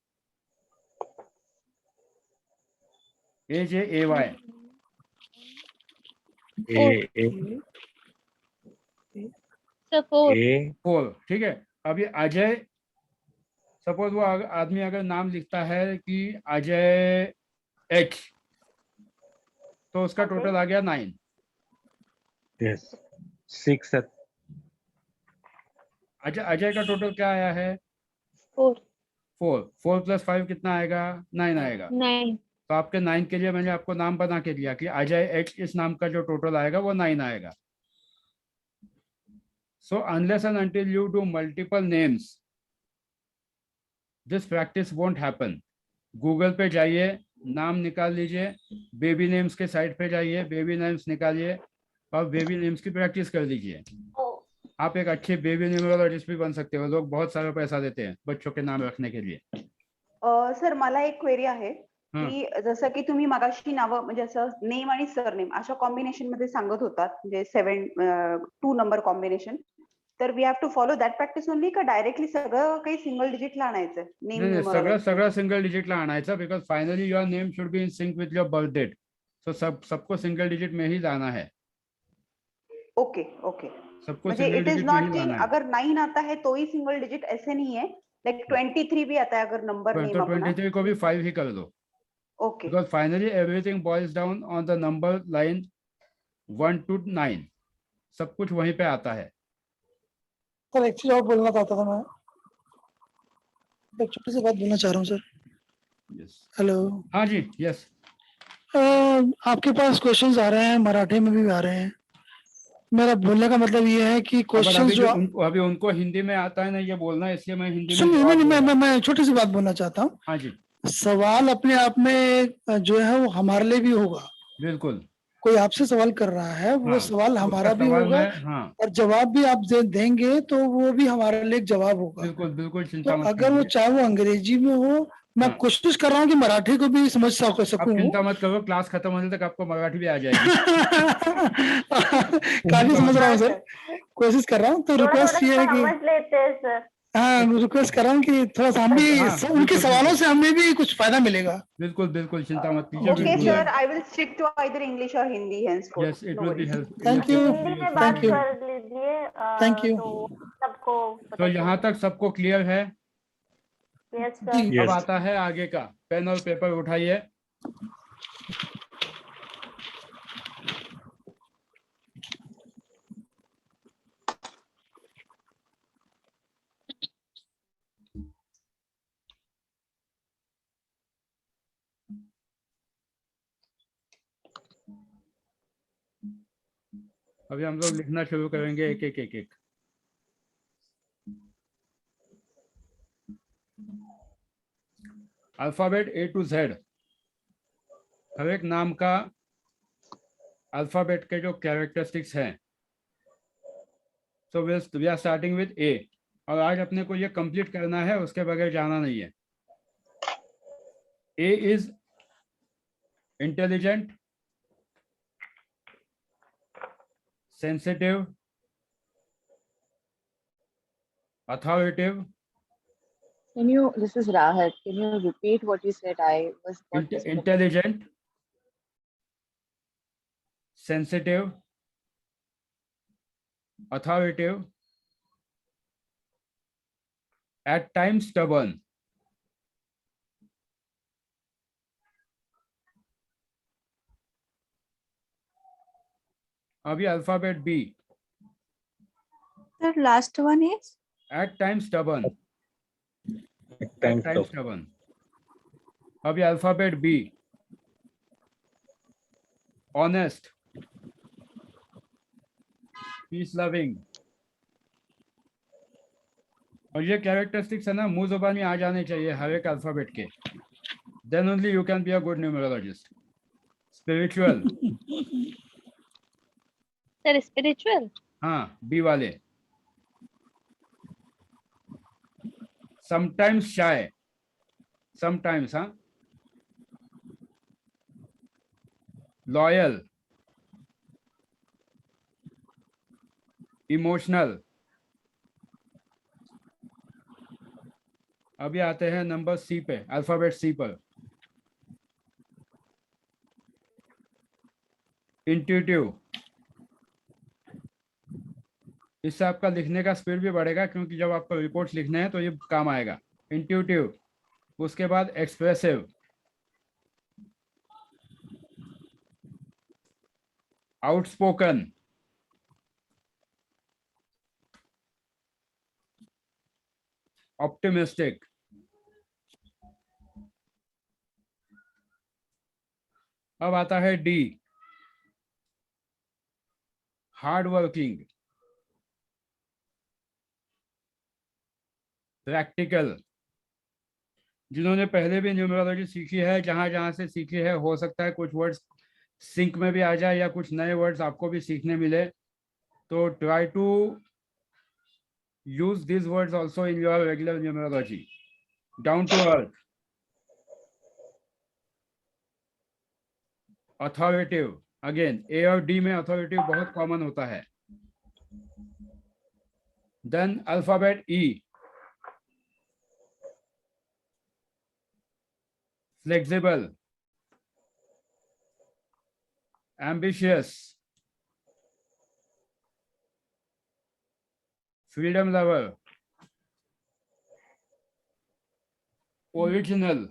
AJAY 4, ठीक है। अभी अजय, सपोज वो आदमी अगर नाम लिखता है कि अजय H, तो उसका टोटल आ गया 9। यस 6 है। अजय का टोटल क्या आया है? 4 + 5 कितना आएगा? 9 आएगा। 9 तो आपके 9 के लिए मैंने आपको नाम बना के दिया कि अजय H, इस नाम का जो टोटल आएगा वो 9 आएगा। So unless and until you do multiple names, this practice won't happen. Google पे जाइए, नाम निकाल लीजिए, बेबी नेम्स के साइट पे जाइए, बेबी नेम्स निकालिए और बेबी नेम्स की प्रैक्टिस कर लीजिए। आप एक अच्छे बेबी न्यूमरोलॉजिस्ट भी बन सकते हो। लोग बहुत सारा पैसा देते हैं बच्चों के नाम रखने के लिए। सर मला एक क्वेरी आहे हा. की जसं की तुम्ही मगाशी नावं म्हणजे असं नेम आणि सरनेम अशा कॉम्बिनेशन मध्ये सांगत होतात म्हणजे 2 नंबर कॉम्बिनेशन, तर we have to follow that practice only का डायरेक्टली सगळं काही सिंगल डिजिटला आणायचं नाही नाही, नेम? सगळं सिंगल डिजिटला आणायचं, because finally your name should be in sync with your birth date, so सबको सिंगल डिजिट में ही लाना है। ओके ओके, सबको म्हणजे सिंगल इट इज डिजिट में नॉट ही कि लाना है। अगर 9 आता है तो ही सिंगल डिजिट, ऐसे नहीं है, लाइक 23 भी आता है अगर नंबर नेम तो अपना। 23 को भी 5 ही कर दो, okay because finally everything boils down on the number line 1 to 9, सब कुछ वहीं पे आता है। सर एक चीज और बोलना चाहता था मैं, एक छोटी सी बात बोलना चाह रहा हूँ सर। हेलो। हाँ जी, यस। आपके पास क्वेश्चंस आ रहे हैं, मराठी में भी आ रहे हैं। मेरा बोलने का मतलब ये है कि क्वेश्चंस जो अभी उनको हिंदी में आता है ना ये बोलना, इसलिए मैं हिंदी में सुनिए, जवाब नहीं दूंगा। मैं छोटी सी बात बोलना चाहता हूँ। हाँ जी, सवाल अपने आप में जो है वो हमारे लिए भी होगा। बिल्कुल। कोई आपसे सवाल कर रहा है, वो हाँ, सवाल उसका हमारा भी सवाल होगा, हाँ, और जवाब भी आप देंगे तो वो भी हमारे लिए एक जवाब होगा। बिल्कुल बिल्कुल, तो चिंता मत अगर वो करिए। चाहे वो अंग्रेजी में हो, मैं हाँ। कोशिश कर रहा हूँ कि मराठी को भी समझ आप सकूं। चिंता मत करो, क्लास खत्म होने तक आपको मराठी भी आ जाएगी। काफी समझ रहा हूँ सर, कोशिश कर रहा हूँ। तो थोड़ा रिक्वेस्ट ये है कि समझ लेते हैं सर। हाँ, रिक्वेस्ट कर रहा हूँ कि थोड़ा सा हम भी हाँ, उनके बिल्कुल, सवालों बिल्कुल। से हमें भी कुछ फायदा मिलेगा। बिल्कुल बिल्कुल, चिंता मत कीजिए। Okay sir, I will stick to either English और Hindi henceforth. Yes, it No will be worries. Help. Thank you, Hindi में बात थैंक यू, कर लीजिए थैंक यू। तो सबको तो पता यहाँ तक सबको क्लियर है? यस जी। सर। अब आता है आगे का, पेन और पेपर उठाइए। अभी हम लोग लिखना शुरू करेंगे एक एक एक एक। अल्फाबेट A to Z, हर एक नाम का अल्फाबेट के जो कैरेक्टरिस्टिक्स हैं, so we are starting with A, और आज अपने को ये कंप्लीट करना है, उसके बगैर जाना नहीं है। A is intelligent, sensitive, authoritative, This is Rahat. Can you repeat what you said? I was got disconnected. intelligent, sensitive, authoritative, at times stubborn. अभी alphabet B, The last one is at times stubborn. At times stubborn. अभी alphabet B, honest, peace loving. और ये characteristics है ना, मुंह जुबान में आ जाने चाहिए हर एक अल्फाबेट के, then only you can be a good numerologist. Spiritual, sir spiritual हाँ, B वाले। Sometimes shy, sometimes, हाँ। Loyal, emotional। अभी आते हैं नंबर C पे, अल्फाबेट C पर। इंट्यूटिव, इससे आपका लिखने का स्पीड भी बढ़ेगा, क्योंकि जब आपको रिपोर्ट्स लिखने हैं तो ये काम आएगा। इंट्यूटिव, उसके बाद एक्सप्रेसिव, आउटस्पोकन, ऑप्टिमिस्टिक, अब आता है D, हार्ड वर्किंग, प्रैक्टिकल। जिन्होंने पहले भी न्यूमरोलॉजी सीखी है, जहां जहां से सीखी है, हो सकता है कुछ वर्ड्स सिंक में भी आ जाए या कुछ नए वर्ड्स आपको भी सीखने मिले, तो try to use this words also in your regular numerology. Down to earth, authoritative, again A और D में authoritative बहुत common होता है. Then alphabet E, flexible, ambitious, freedom lover, original,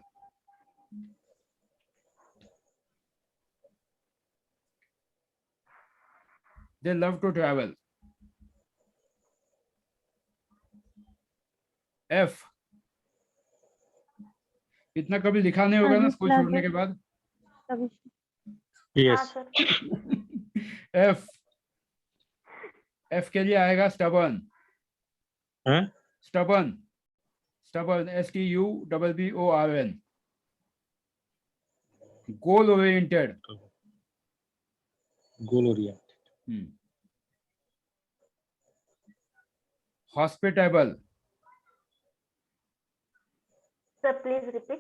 they love to travel. F, इतना कभी लिखा नहीं होगा ना स्कूल छोड़ने के बाद. Yes. F के लिए आएगा stubborn. हाँ? Stubborn, STUBBORN. Goal oriented. Goal oriented. Hospitable. Sir, please repeat.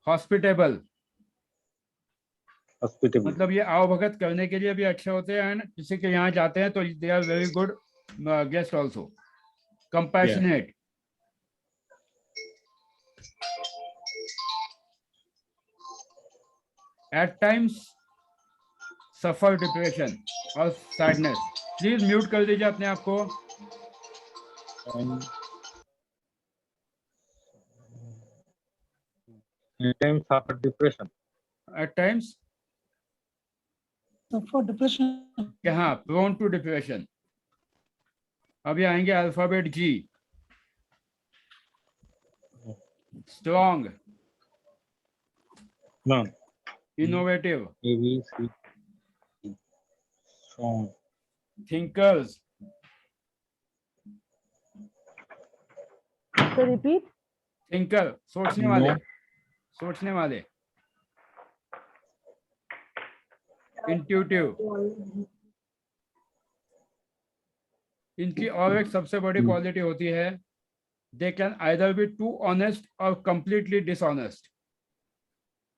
Hospitable. Hospitable. मतलब ये आवभगत करने के लिए भी अच्छे होते हैं and किसी के यहाँ जाते हैं तो they are very good guest also. Compassionate. At times suffer depression or sadness. Please mute कर दीजिए अपने आप को. At times suffer depression. At times for depression. हाँ, prone to depression. अभी आएंगे alphabet G. Strong. No. Innovative. A, B, C. Strong. Thinkers. So repeat. Thinker, सोचने वाले. Intuitive. इनकी और एक सबसे बड़ी क्वालिटी होती है, they can either be too honest or completely dishonest.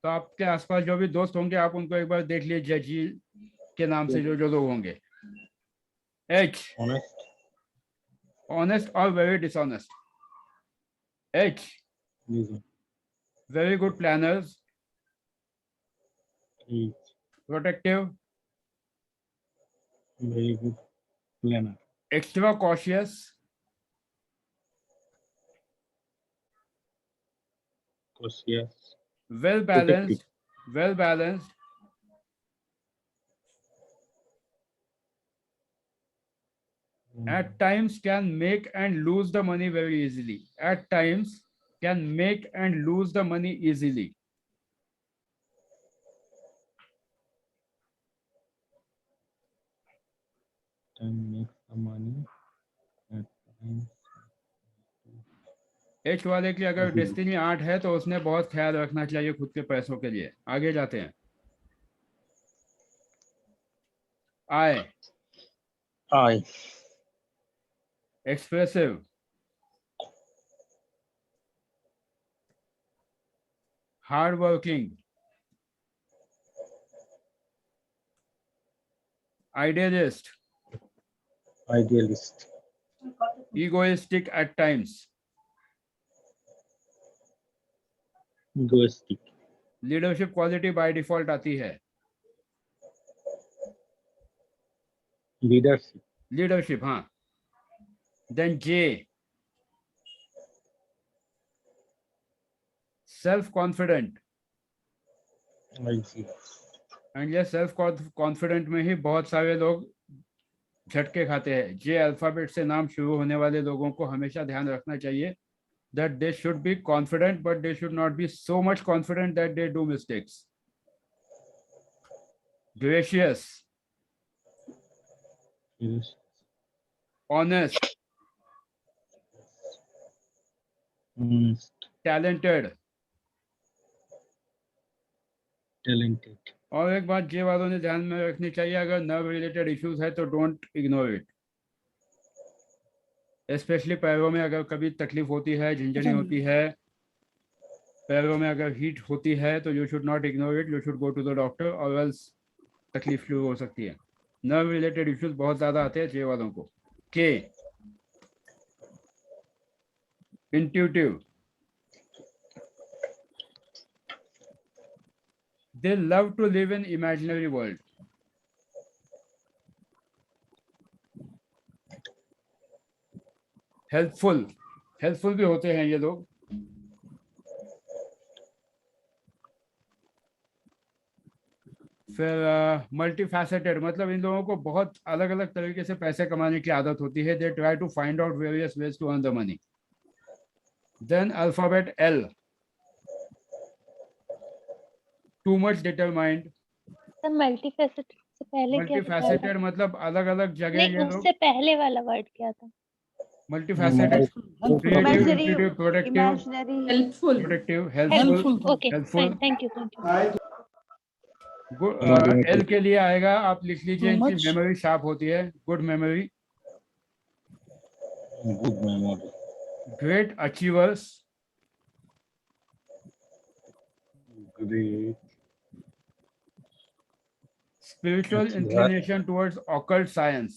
तो आपके आसपास जो भी दोस्त होंगे आप उनको एक बार देख लीजिए जी के नाम से जो लोग होंगे. H, honest or very dishonest. H, very good planners. Protective. Very good planner. Extra cautious. Cautious. Well balanced. At times can make and lose the money very easily. At times can make and lose the money easily. Can make the money. At times. H वाले की अगर destiny 8 है तो उसने बहुत ख्याल रखना चाहिए खुद के पैसों के लिए. आगे जाते हैं. I. Expressive. Hardworking. Idealist. Egoistic at times. Egoistic. Leadership quality by default आती है. Leadership, हाँ. Then J. Self-confident. And ये self-confident में ही बहुत सारे लोग झटके खाते हैं. J अल्फाबेट से नाम शुरू होने वाले लोगों को हमेशा ध्यान रखना चाहिए that they should be confident, but they should not be so much confident that they do mistakes. Gracious. Honest. Talented. और एक बात जे वालों ने ध्यान में रखनी चाहिए, अगर नर्व रिलेटेड इश्यूज है तो डोंट इग्नोर इट. स्पेशली पैरों में अगर कभी तकलीफ होती है, झंझनी होती है, पैरों में अगर हीट होती है तो you should not ignore it, you should go to the doctor और एल्स तकलीफ शुरू हो सकती है। नर्व रिलेटेड इश्यूज बहुत ज्यादा आते हैं जे वालों को। K intuitive, they love to live in imaginary world. Helpful, helpful भी होते हैं ये लोग। फिर मल्टी फैसेटेड, मतलब इन लोगों को बहुत अलग अलग तरीके से पैसे कमाने की आदत होती है। They try to find out various ways to earn the money. Then alphabet L, too much determined. Sir multifaceted से पहले क्या मल्टी फैसेटेड मतलब अलग अलग जगह नहीं, ये लोग। उससे पहले वाला वर्ड क्या था? Multi faceted, creative, intuitive, productive, imaginary, helpful, productive, helpful, okay helpful. Fine, thank you. L के लिए आएगा, आप लिख लीजिए, इनकी मेमोरी शार्प होती है। Good memory, great achievers, spiritual inclination towards occult science,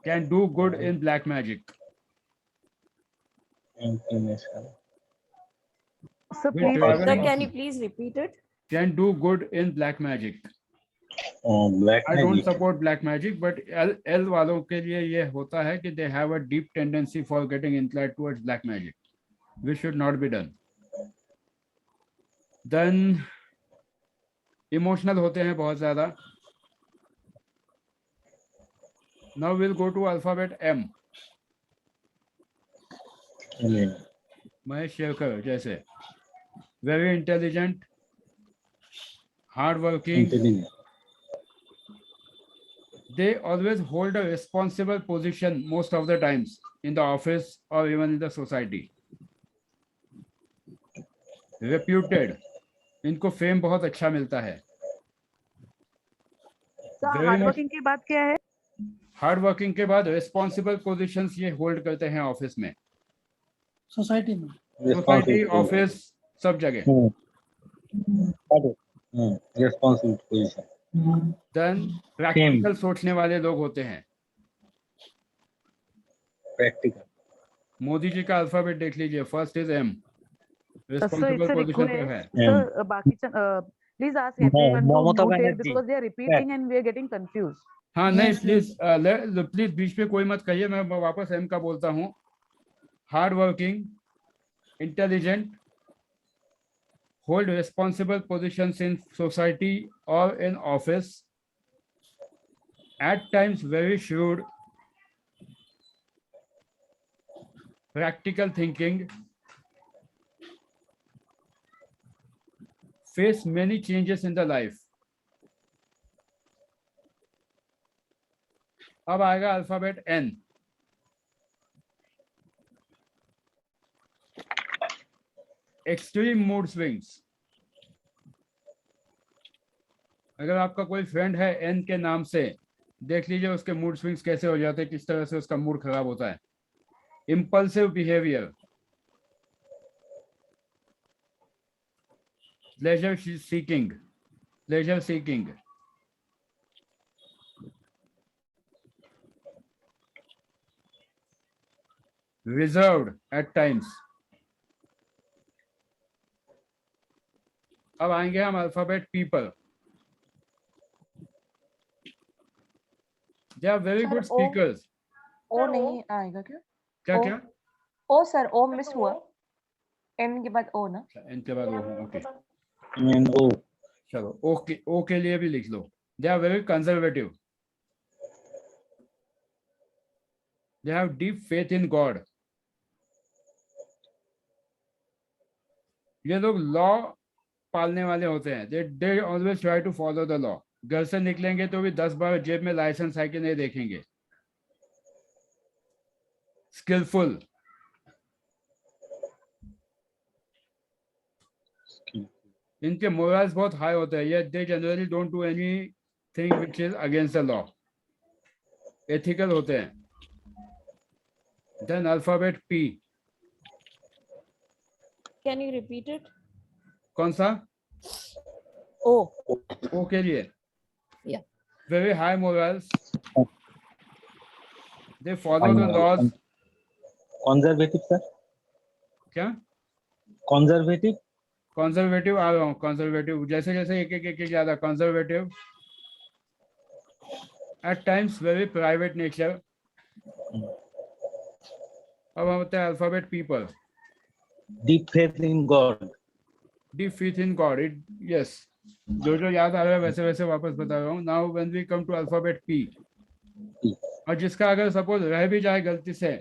can do good in black magic. So Will please, travel sir, in- can you please repeat it? Can do good in black magic. black I don't magic. support black magic, but L वालों के लिए ये होता है कि they have a deep tendency for getting inclined towards black magic, which should not be done. Then emotional होते हैं बहुत ज़्यादा। Now we'll go to alphabet M. Mahesh Sherkar जैसे, very intelligent, hardworking. They always hold a responsible position most of the times in the office or even in the society. Reputed, इनको fame बहुत अच्छा मिलता है। हार्ड वर्किंग के बाद क्या है? हार्ड वर्किंग के बाद रिस्पॉन्सिबल पोजीशंस ये होल्ड करते हैं ऑफिस में, सोसाइटी में, सोसाइटी, ऑफिस, सब जगह। Responsible position. देन प्रैक्टिकल सोचने वाले लोग होते हैं। Practical. मोदी जी का अल्फाबेट देख लीजिए, first is M, So it's responsible a position पे है। request. Sir, बाकी please ask everyone to Mamata note it Banerjee. because they are repeating and we are getting confused. हाँ नहीं, प्लीज बीच में कोई मत कहिए, मैं वापस एम का बोलता हूँ। Hard working, intelligent, hold responsible positions in society or in office, at times very shrewd, practical thinking, face many changes in the life. अब आएगा alphabet N. Extreme mood swings. अगर आपका कोई फ्रेंड है एन के नाम से, देख लीजिए उसके मूड स्विंग्स कैसे हो जाते हैं, किस तरह से उसका मूड खराब होता है। Impulsive behaviour, pleasure seeking, reserved at times. अब आएंगे हम अल्फाबेट पी पर। They are very good speakers. O नहीं आएगा क्या? क्या? ओ सर, ओ मिस हुआ। एन के बाद ओ ना? एन के बाद ओ, ओके। O. चलो ओके, ओ के लिए भी लिख लो। They are very conservative, they have deep faith in God. ये लोग लॉ पालने वाले होते हैं। They always try to follow the law. घर से निकलेंगे तो भी 10 बार जेब में लाइसेंस है कि नहीं देखेंगे। स्किलफुल, इनके मोरल्स बहुत हाई होते हैं। ये they generally don't do anything which is against the law, ethical होते हैं। Then alphabet P. Can you repeat it? कौन सा? O. O के लिए Yeah. very high morals. They follow the laws. Conservative sir, क्या कंजर्वेटिव, कंजर्वेटिव आ रहा हूँ, कंजर्वेटिव जैसे जैसे एक ज्यादा conservative, at times very private nature. अब हम होते हैं alphabet people, deep faith in God, deep faith in God, it yes, जो जो याद आ रहा है वैसे वैसे वापस बता रहा हूँ। Now when we come to alphabet P, और जिसका अगर सपोज रह भी जाए गलती से,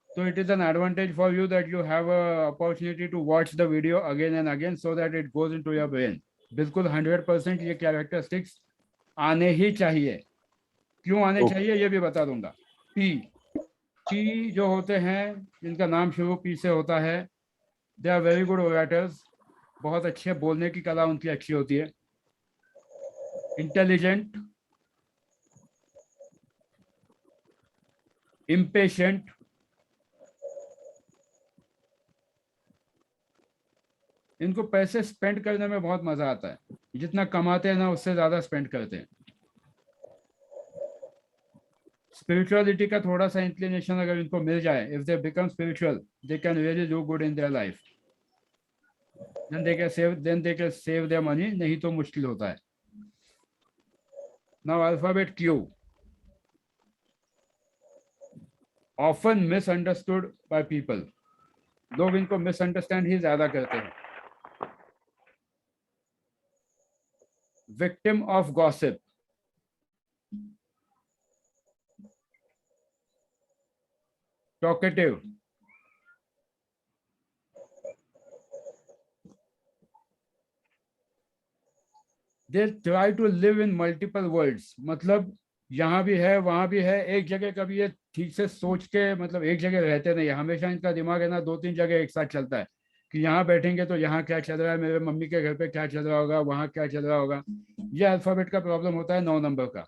तो it is an advantage for you that you have a opportunity to watch the video again and again so that it goes into your brain. बिल्कुल 100% ये कैरेक्टरिस्टिक्स आने ही चाहिए। क्यों आने चाहिए ये भी बता दूंगा। पी जो होते हैं जिनका नाम शुरू पी से होता है, they are very good orators, बहुत अच्छे बोलने की कला उनकी अच्छी होती है। इंटेलिजेंट, इम्पेशेंट, इनको पैसे स्पेंड करने में बहुत मजा आता है, जितना कमाते हैं ना उससे ज्यादा स्पेंड करते हैं। स्पिरिचुअलिटी का थोड़ा सा इंक्लिनेशन अगर इनको मिल जाए, if they become spiritual, they can really do good in their life, then they can save their money, नहीं तो मुश्किल होता है। Now alphabet Q, often misunderstood by people, लोग इनको मिसअंडरस्टैंड ही ज्यादा करते हैं। Victim of gossip, talkative, they try to live in multiple worlds, मतलब यहाँ भी है वहां भी है, एक जगह कभी ये ठीक से सोच के मतलब एक जगह रहते नहीं, हमेशा इनका दिमाग है ना 2-3 जगह एक साथ चलता है कि यहाँ बैठेंगे तो यहाँ क्या चल रहा है, मेरे मम्मी के घर पे क्या चल रहा होगा, वहाँ क्या चल रहा होगा। ये अल्फाबेट का प्रॉब्लम होता है 9 नंबर का।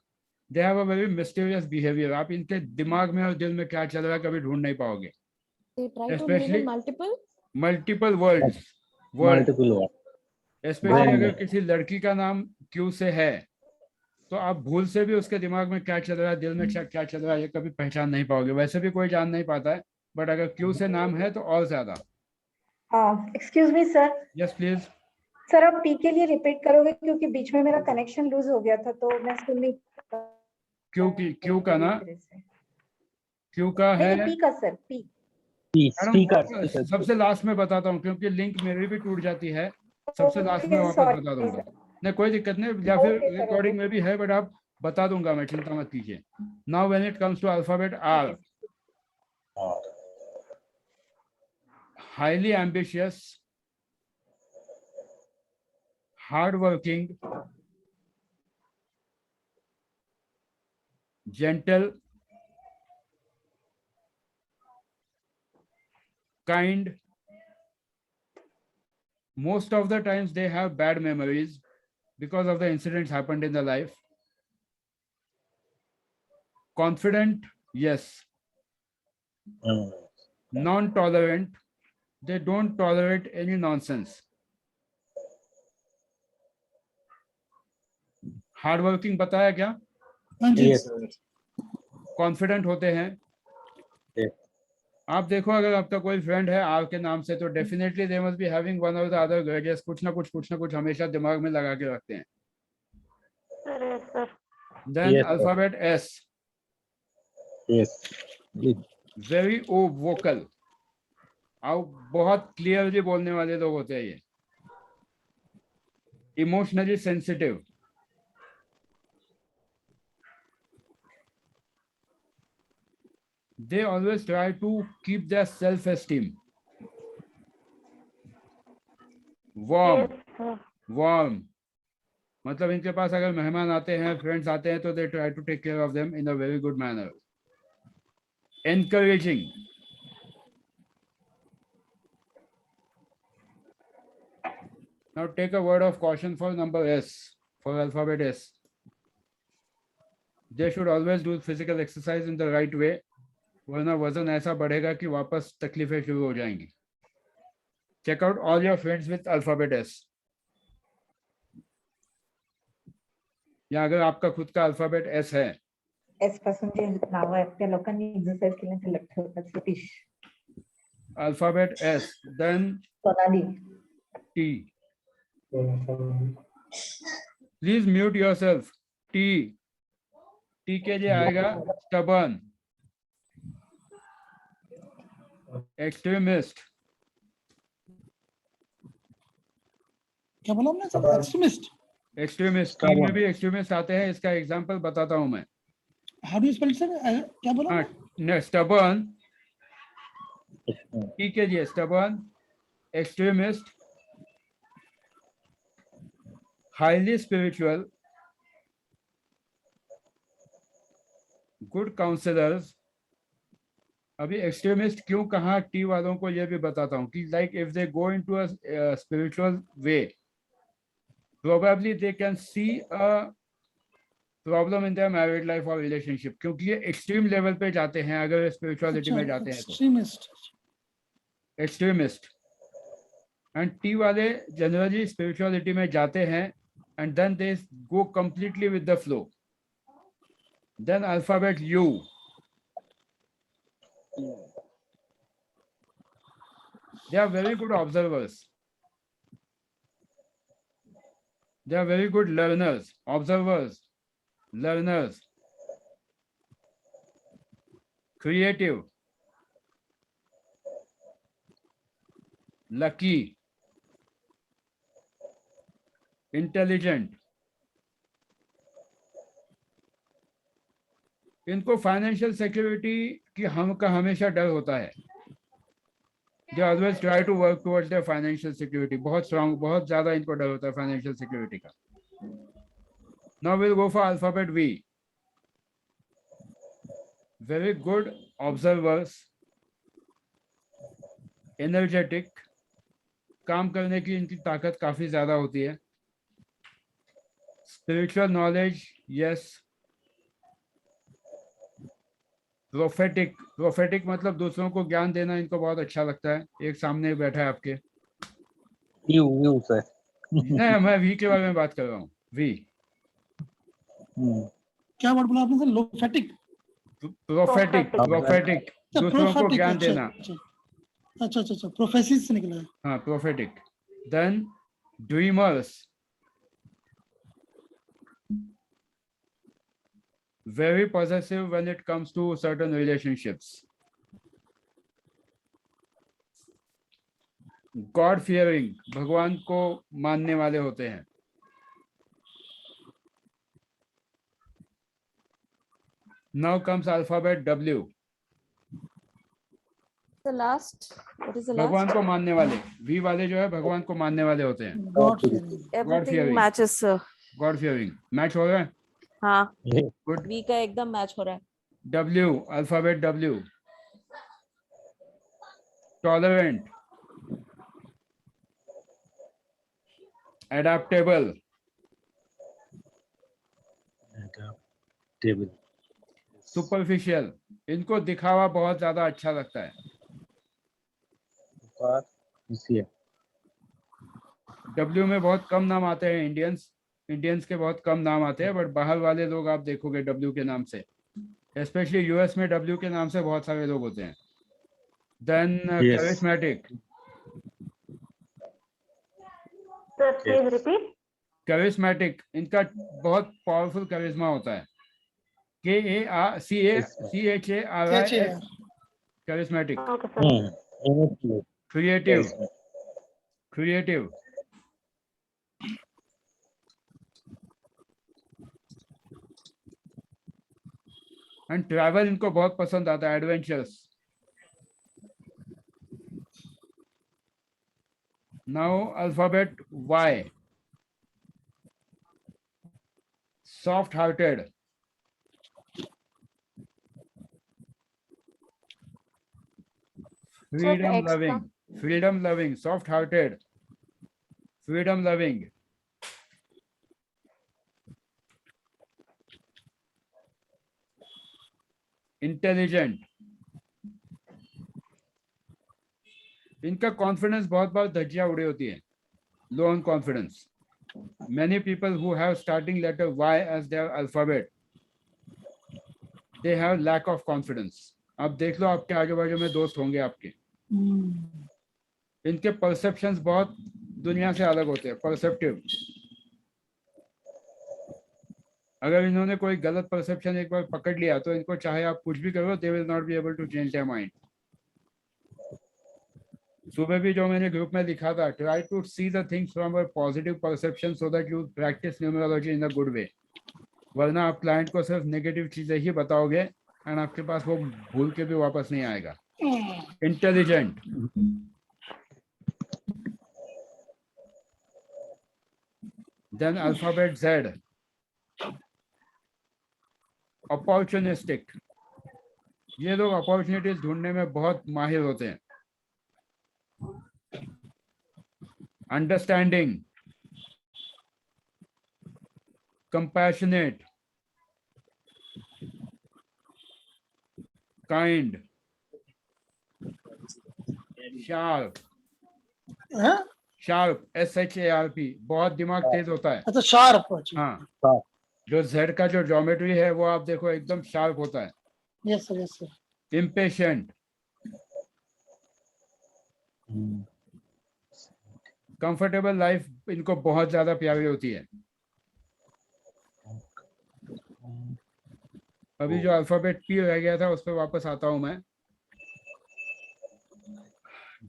They have a very mysterious behaviour, आप इनके दिमाग में और दिल में क्या चल रहा है कभी ढूंढ नहीं पाओगे। स्पेशली मल्टीपल वर्ड्स, स्पेशली अगर किसी लड़की का नाम क्यू से है तो आप भूल से भी उसके दिमाग में क्या चल रहा है, दिल में क्या चल रहा है, ये कभी पहचान नहीं पाओगे। वैसे भी कोई जान नहीं पाता है, बट अगर क्यू से नाम है तो और ज्यादा। Excuse me sir. Yes please. Sir आप पी के लिए रिपीट करोगे क्योंकि बीच में मेरा कनेक्शन लूज हो गया था तो मैं सुन नहीं। क्यू का ना, क्यू का है पी का सर, पी स्पीकर। सबसे लास्ट में बताता हूँ क्योंकि लिंक मेरी भी टूट जाती है, सबसे लास्ट में वापस बता दूंगा। नहीं कोई दिक्कत नहीं, या फिर रिकॉर्डिंग में भी है बट आप बता दूंगा मैं, चिंता मत कीजिए। Now when it comes to alphabet R, highly ambitious, hardworking, gentle, kind. Most of the times they have bad memories because of the incidents happened in their life. Confident, yes. Non-tolerant, they don't tolerate any nonsense. Hardworking बताया क्या? Yes. Confident होते हैं। आप देखो अगर आपका कोई friend है आर के नाम से तो definitely they must be having one और द अदर ग्रेजेस, कुछ ना कुछ हमेशा दिमाग में लगा के रखते हैं। Then alphabet S, very vocal, आप बहुत क्लियरली बोलने वाले लोग होते हैं ये। Emotionally sensitive, they always try to keep their self-esteem. Warm, मतलब इनके पास अगर मेहमान आते हैं, फ्रेंड्स आते हैं तो they try to take care of them in a very good manner. Encouraging, now take a word of caution for number S, for alphabet S. They should always do physical exercise in the right way, वरना वजन ऐसा बढ़ेगा कि वापस तकलीफें शुरू हो जाएंगी। Check out all your friends with alphabet S. या अगर आपका खुद का अल्फाबेट एस है, S पासून जे नाव आहेत त्या लोकांनी एक्सरसाइज केल्यानंतर लक्षात होतात. Satish, alphabet S, then Sonali, T. Please mute yourself. T, T के लिए आएगा स्टबर्न, एक्सट्रीमिस्ट. क्या बोला हमने सर? एक्सट्रीमिस्ट. एक्सट्रीमिस्ट, टी में भी एक्सट्रीमिस्ट आते हैं. इसका एग्जांपल बताता हूं मैं. How do you spell sir? क्या बोला? हाँ, स्टबर्न, टी के लिए stubborn, extremist, highly spiritual, good counsellors. अभी एक्सट्रीमिस्ट क्यों कहा टी वालों को, ये भी बताता हूँ कि like if they go into a spiritual way, probably they can see a problem in their married life or relationship, क्योंकि ये एक्सट्रीम लेवल पे जाते हैं अगर स्पिरिचुअलिटी में जाते हैं तो. एक्सट्रीमिस्ट एंड टी वाले जनरली स्पिरिचुअलिटी में जाते हैं and then they go completely with the flow. Then alphabet U. They are very good observers. They are very good learners, observers, learners, creative, lucky, intelligent. इनको financial security की हमेशा डर होता है. They always try to work towards their financial security. बहुत strong, बहुत ज्यादा इनको डर होता है फाइनेंशियल सिक्योरिटी का. Now will go for alphabet V. Very good observers, energetic, काम करने की इनकी ताकत काफी ज्यादा होती है. Spiritual knowledge, yes. Prophetic, prophetic मतलब दूसरों को ज्ञान देना इनको बहुत अच्छा लगता है. एक सामने बैठा है आपके. You sir. नहीं, मैं वी के बारे में बात कर रहा हूँ. वी. क्या वर्ड बोला आपने सर? लोफेटिक. प्रोफेटिक, प्रोफेटिक, दूसरों को ज्ञान देना. अच्छा अच्छा अच्छा, प्रोफेसिस से निकला है. हाँ, prophetic. Then dreamers, very possessive when it comes to certain relationships. God fearing, भगवान को मानने वाले होते हैं. Now comes alphabet W. The last, what is the last? भगवान को मानने वाले. V वाले जो है भगवान को मानने वाले होते हैं. God fearing. Everything matches, sir. God fearing. Match हो रहा है. हाँ, गुड. बी का एकदम मैच हो रहा है. W, alphabet W. Tolerant, adaptable, superficial. इनको दिखावा बहुत ज्यादा अच्छा लगता है. W में बहुत कम नाम आते हैं. इंडियंस के बहुत कम नाम आते हैं, बट बाहर वाले लोग आप देखोगे W के नाम से, स्पेशली यूएस में W के नाम से बहुत सारे लोग होते हैं. Then charismatic. Sir please repeat. Charismatic, इनका बहुत पावरफुल कैरिज्मा होता है. KARCHARI. Charismatic. Creative, and travel इनको बहुत पसंद आता है. Adventures. Now alphabet Y. Soft hearted, freedom loving, soft hearted, freedom loving. Intelligent. इनका कॉन्फिडेंस बहुत बार धज्जियां उड़ी होती है. Low on confidence. many people who have starting letter Y as their alphabet, they have lack of confidence. आप देख लो आपके आजू बाजू में दोस्त होंगे आपके, इनके परसेप्शंस बहुत दुनिया से अलग होते हैं, परसेप्टिव। अगर इन्होंने कोई गलत परसेप्शन एक बार पकड़ लिया तो इनको चाहे आप कुछ भी करो, they will not be able to change their mind. सुबह भी जो मैंने ग्रुप में लिखा था, try to see the things from a positive perception so that you practise numerology in a good way, वरना आप क्लाइंट को सिर्फ नेगेटिव चीजें ही बताओगे एंड आपके पास वो भूल के भी वापस नहीं आएगा। Intelligent, then alphabet Z, opportunistic, ये लोग अपॉर्चुनिटीज ढूंढने में बहुत माहिर होते हैं। Understanding, compassionate, kind, sharp, sharp SHARP, बहुत दिमाग तेज होता है। अच्छा शार्प। हाँ, जो Z का जो ज्योमेट्री है वो आप देखो एकदम शार्प होता है। Yes sir, yes sir. Impatient, comfortable life इनको बहुत ज्यादा प्यारी होती है। अभी जो अल्फाबेट P रह गया था उस पर वापस आता हूं मैं।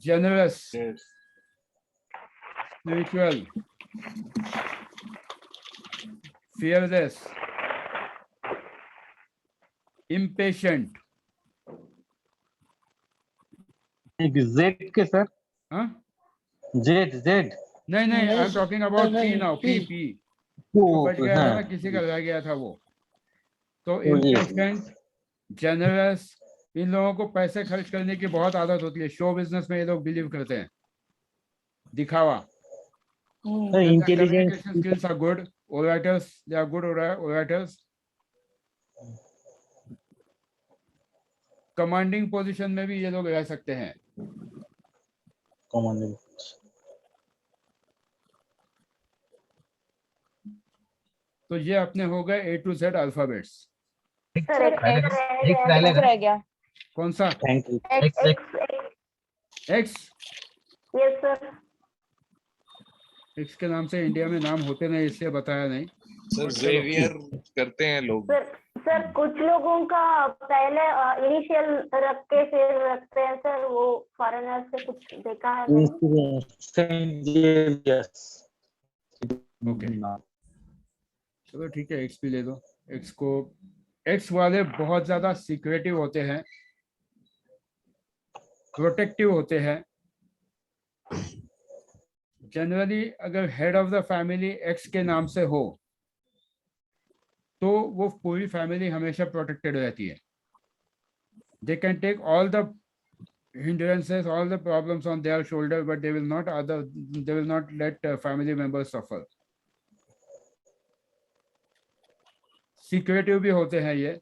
Generous, spiritual, fearless, impatient। Z के सर? हाँ? Z। नहीं, I am talking about P now. P बच गया था ना, किसी का रह गया था वो। तो impatient, generous, इन लोगों को पैसे खर्च करने की बहुत आदत होती है। शो बिजनेस में ये लोग बिलीव करते हैं, दिखावा। Intelligence skills are good, orators, they are good orators। Commanding position में भी ये लोग रह सकते हैं। कमांडिंग, तो ये अपने हो गए A to Z alphabets. Sir एक रह गया। कौन सा? X। Yes sir. X के नाम से इंडिया में नाम होते नहीं, इसलिए बताया नहीं। सर जेवियर करते हैं लोग। सर कुछ लोगों का पहले इनिशियल रख के फिर रखते हैं सर, वो फॉरेनर से कुछ देखा है मैंने। ओके, चलो ठीक है, X भी ले दो। X को, X वाले बहुत ज्यादा सीक्रेटिव होते हैं, प्रोटेक्टिव होते हैं। जनरली अगर head of the family X के नाम से हो तो वो पूरी फैमिली हमेशा प्रोटेक्टेड रहती है। They can take all the hindrances, all the problems on their shoulder, but they will not let family members suffer। Secretive भी होते हैं ये,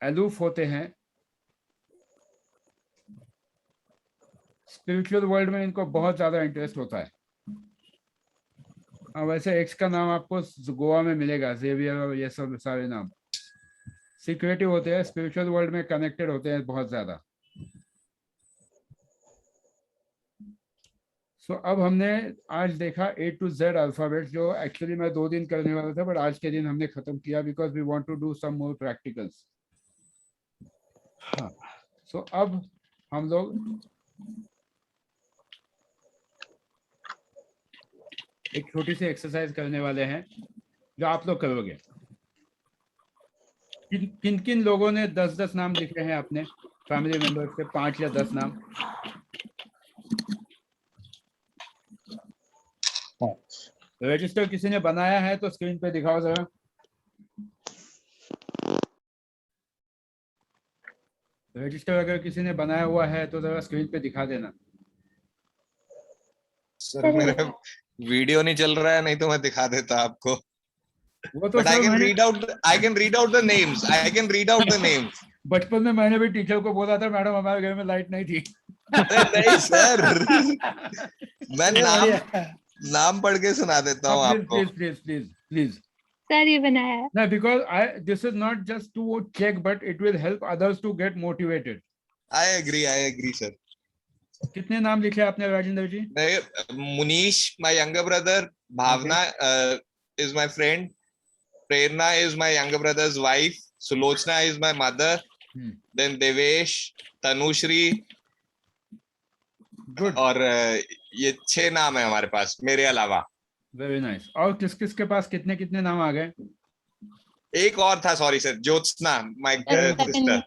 अलूफ होते हैं। स्पिरिचुअल वर्ल्ड में इनको बहुत ज्यादा इंटरेस्ट होता है। वैसे X का नाम आपको गोवा में मिलेगा, जेवियर और ये सब सारे नाम सीक्रेटिव होते हैं, स्पिरिचुअल वर्ल्ड में कनेक्टेड होते हैं बहुत ज्यादा। सो अब हमने आज देखा A to Z अल्फाबेट, जो एक्चुअली मैं 2 दिन करने वाला था, बट आज के दिन हमने खत्म किया because we want to do some more practicals. हाँ, सो अब हम लोग एक छोटी सी एक्सरसाइज करने वाले हैं जो आप लोग करोगे। किन किन लोगों ने 10-10 नाम लिखे हैं अपने फैमिली मेंबर्स के, 5 या 10 नाम? रजिस्टर किसी ने बनाया है तो स्क्रीन पे दिखाओ जरा। रजिस्टर अगर किसी ने बनाया हुआ है तो जरा स्क्रीन पे दिखा देना। सर मेरा वीडियो नहीं चल रहा है, नहीं तो मैं दिखा देता आपको। वो तो But I can read out the names. I can read out the names. बचपन में मैंने भी टीचर को बोला था, मैडम हमारे घर में लाइट नहीं थी। नहीं सर, मैं नाम पढ़ के सुना देता हूँ प्लीज आपको। Please please please please sir ये बनाया है। No, because this is not just to check, but it will help others to get motivated. I agree sir. कितने नाम लिखे आपने राजेंद्र जी? Munish, my younger brother. Bhavna is my friend. Prerna is my younger brother's wife. Sulochna is my mother. Then Devesh, Tanushri. Good. और ये 6 नाम है हमारे पास मेरे अलावा। Very nice. और किस किस के पास कितने कितने नाम आ गए? एक और था, sorry sir, Jyotsna, my sister.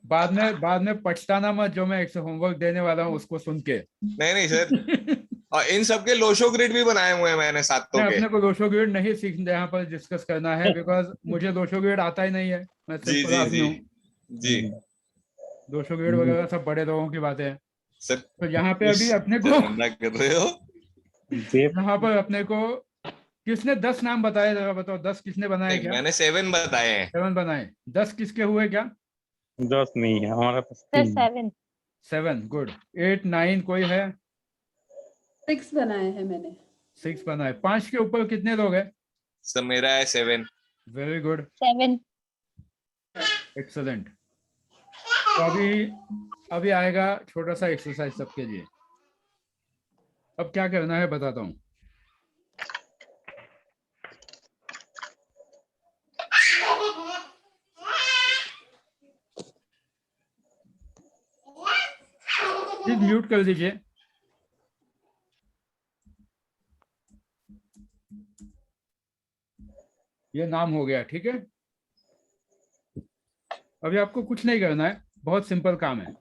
बाद में पछताना मत जो मैं एक होमवर्क देने वाला हूँ उसको सुन के। नहीं सर। और इन सबके लोशो ग्रिड भी बनाए हुए हैं मैंने सातों के। अपने को लोशो ग्रिड नहीं सीखना यहाँ पर डिस्कस करना है, बिकॉज मुझे लोशो ग्रिड आता ही नहीं है। मैं सिर्फ आदमी हूँ जी। लोशो ग्रिड वगैरह सब बड़े लोगों की बातें हैं सर। तो यहाँ पे अभी अपने को कर रहे हो यहाँ पर अपने को किसने 10 नाम बताए, जरा बताओ 10 किसने बनाए? क्या मैंने 7 बताए हैं। 7 बनाए। 10 किसके हुए? क्या 10 नहीं है हमारा पास। 7 गुड। 8 9 कोई है? 6 बनाए हैं मैंने। 6 बनाए। 5 के ऊपर कितने लोग हैं? सर मेरा है 7। Very good. 7 एक्सलेंट। तो अभी आएगा छोटा सा एक्सरसाइज सबके लिए। अब क्या करना है बताता हूँ। प्लीज म्यूट कर दीजिए। ये नाम हो गया, ठीक है। अभी आपको कुछ नहीं करना है, बहुत सिंपल काम है।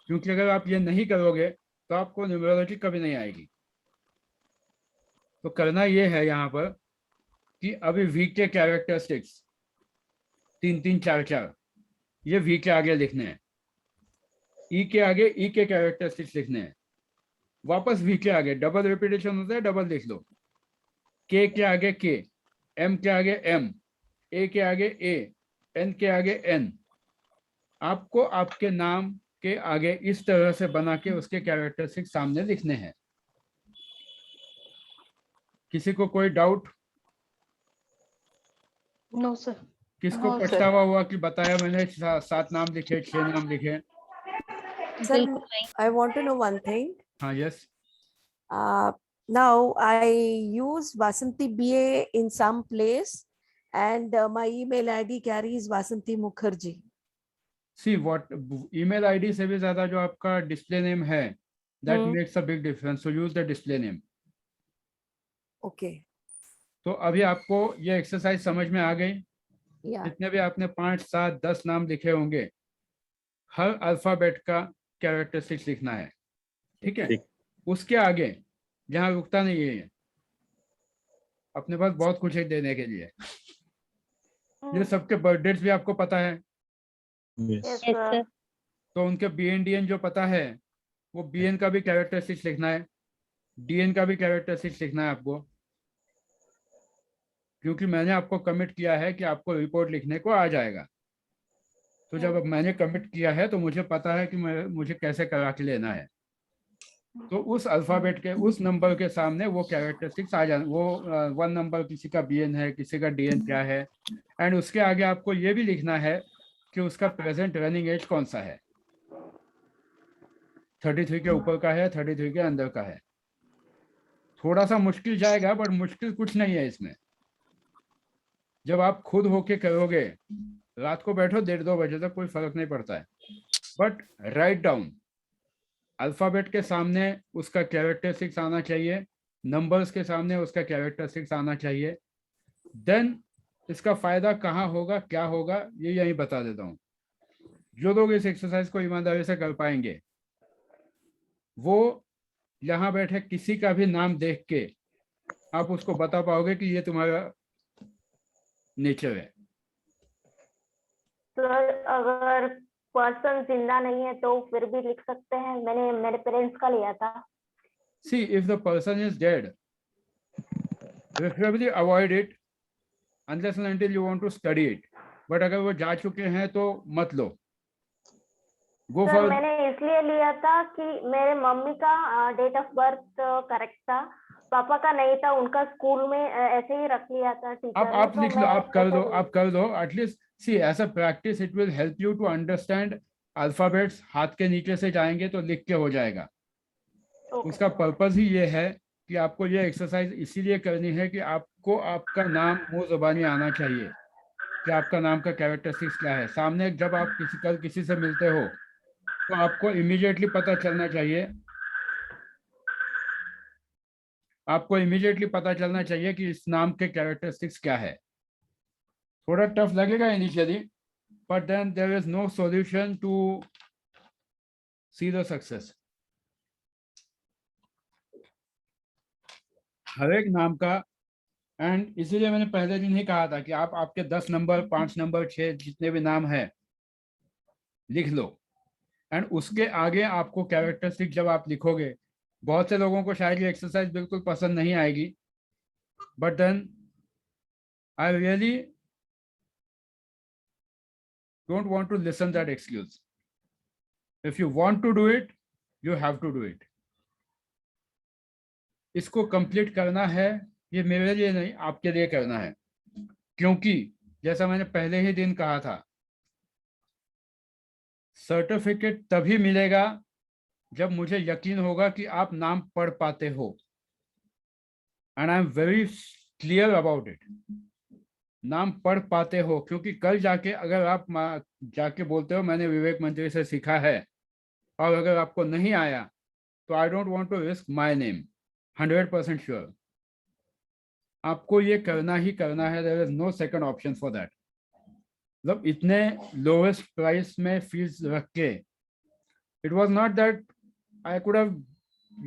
क्योंकि अगर आप ये नहीं करोगे तो आपको न्यूमरोलॉजी कभी नहीं आएगी। तो करना ये है यहाँ पर कि अभी वी के कैरेक्टरिस्टिक्स 3 3 4 4 ये वी के आगे लिखने हैं, ई के आगे ई के कैरेक्टरिस्टिक्स लिखने हैं, वापस वी के आगे डबल रिपीटेशन होता है, डबल लिख लो। के आगे के, एम के आगे एम, ए के आगे ए, एन के आगे एन। आपको आपके नाम के आगे इस तरह से बना के उसके कैरेक्टरिस्टिक्स सामने लिखने हैं। किसी को कोई डाउट? No sir. किसको पछतावा हुआ कि बताया मैंने 7 नाम लिखे, 6 नाम लिखे? Sir, I want to know one thing. हाँ, yes. Now I use Vasanti BA in some place and my email ID carries Vasanti Mukherjee. See what email ID से भी ज्यादा जो आपका डिस्प्ले नेम है, that makes a big difference. So use the display name. Okay. तो अभी आपको ये एक्सरसाइज समझ में आ गई? Yeah. जितने भी आपने 5 7 10 नाम लिखे होंगे, हर अल्फाबेट का कैरेक्टरिस्टिक्स लिखना है, ठीक है। उसके आगे जहाँ रुकता नहीं है, अपने पास बहुत कुछ है देने के लिए। ये सबके बर्थडेज भी आपको पता है? Yes, sir. तो उनके BN जो पता है वो BN का भी कैरेक्टरिस्टिक्स लिखना है, DN का भी कैरेक्टरिस्टिक्स लिखना है आपको, क्योंकि मैंने आपको कमिट किया है कि आपको रिपोर्ट लिखने को आ जाएगा। तो जब मैंने कमिट किया है तो मुझे पता है कि मुझे कैसे करा के लेना है। तो उस अल्फाबेट के उस नंबर के सामने वो कैरेक्टरिस्टिक्स आ जाए। वो 1 नंबर किसी का BN है, किसी का DN क्या है, एंड उसके आगे आपको ये भी लिखना है कि उसका प्रेजेंट रनिंग एज कौन सा है। 33 के ऊपर का है, 33 के अंदर का है। थोड़ा सा मुश्किल जाएगा, बट मुश्किल कुछ नहीं है इसमें। जब आप खुद होके करोगे, रात को बैठो 1:30-2 बजे तक, कोई फर्क नहीं पड़ता है। बट राइट डाउन, अल्फाबेट के सामने उसका कैरेक्टरिस्टिक्स आना चाहिए, नंबर्स के सामने उसका कैरेक्टरिस्टिक्स आना चाहिए। देन इसका फायदा कहाँ होगा, क्या होगा, ये यहीं बता देता हूँ। जो लोग इस एक्सरसाइज को ईमानदारी से कर पाएंगे, वो यहाँ बैठे किसी का भी नाम देख के आप उसको बता पाओगे कि ये तुम्हारा नेचर है। सर अगर पर्सन जिंदा नहीं है तो फिर भी लिख सकते हैं? मैंने मेरे पेरेंट्स का लिया था। See, if the person is dead, preferably avoid it unless and until you want to study it. But अगर वो जा चुके हैं तो मत लो। गो सर फॉर मैंने इसलिए लिया था कि मेरे मम्मी का डेट ऑफ बर्थ करेक्ट था, पापा का नहीं था, उनका स्कूल में ऐसे ही रख लिया था टीचर ने, आप तो लिख लो, मैं आप कर ऐसे दो, आप कर दो at least. See as a practice it will help you to understand alphabets, हाथ के नीचे से जाएंगे तो लिख के हो जाएगा। उसका पर्पस ही ये है कि आपको ये एक्सरसाइज इसीलिए करनी है कि आपको आपका नाम मुंह ज़बानी आना चाहिए कि आपका नाम का कैरेक्टरिस्टिक्स क्या है। सामने जब आप किसी से मिलते हो तो आपको इमीडिएटली पता चलना चाहिए, आपको इमीडिएटली पता चलना चाहिए कि इस नाम के कैरेक्टरिस्टिक्स क्या है। थोड़ा टफ लगेगा initially, but then there is no solution to see the success. हर एक नाम का, एंड इसीलिए मैंने पहले दिन ही कहा था कि आप आपके 10 नंबर, 5 नंबर, 6 जितने भी नाम है लिख लो, एंड उसके आगे आपको कैरेक्टरिस्टिक जब आप लिखोगे, बहुत से लोगों को शायद ये एक्सरसाइज बिल्कुल पसंद नहीं आएगी, but then I really don't want to listen that excuse. If you want to do it, you have to do it. इसको कंप्लीट करना है, ये मेरे लिए नहीं आपके लिए करना है, क्योंकि जैसा मैंने पहले ही दिन कहा था, सर्टिफिकेट तभी मिलेगा जब मुझे यकीन होगा कि आप नाम पढ़ पाते हो, and I am very clear about it. नाम पढ़ पाते हो, क्योंकि कल जाके अगर आप जाके बोलते हो मैंने विवेक मंत्री से सीखा है, और अगर आपको नहीं आया तो I don't want to risk my name. 100% sure आपको ये करना ही करना है, there is no second option for that. मतलब इतने लोवेस्ट प्राइस में फीस रख के, it was not that I could have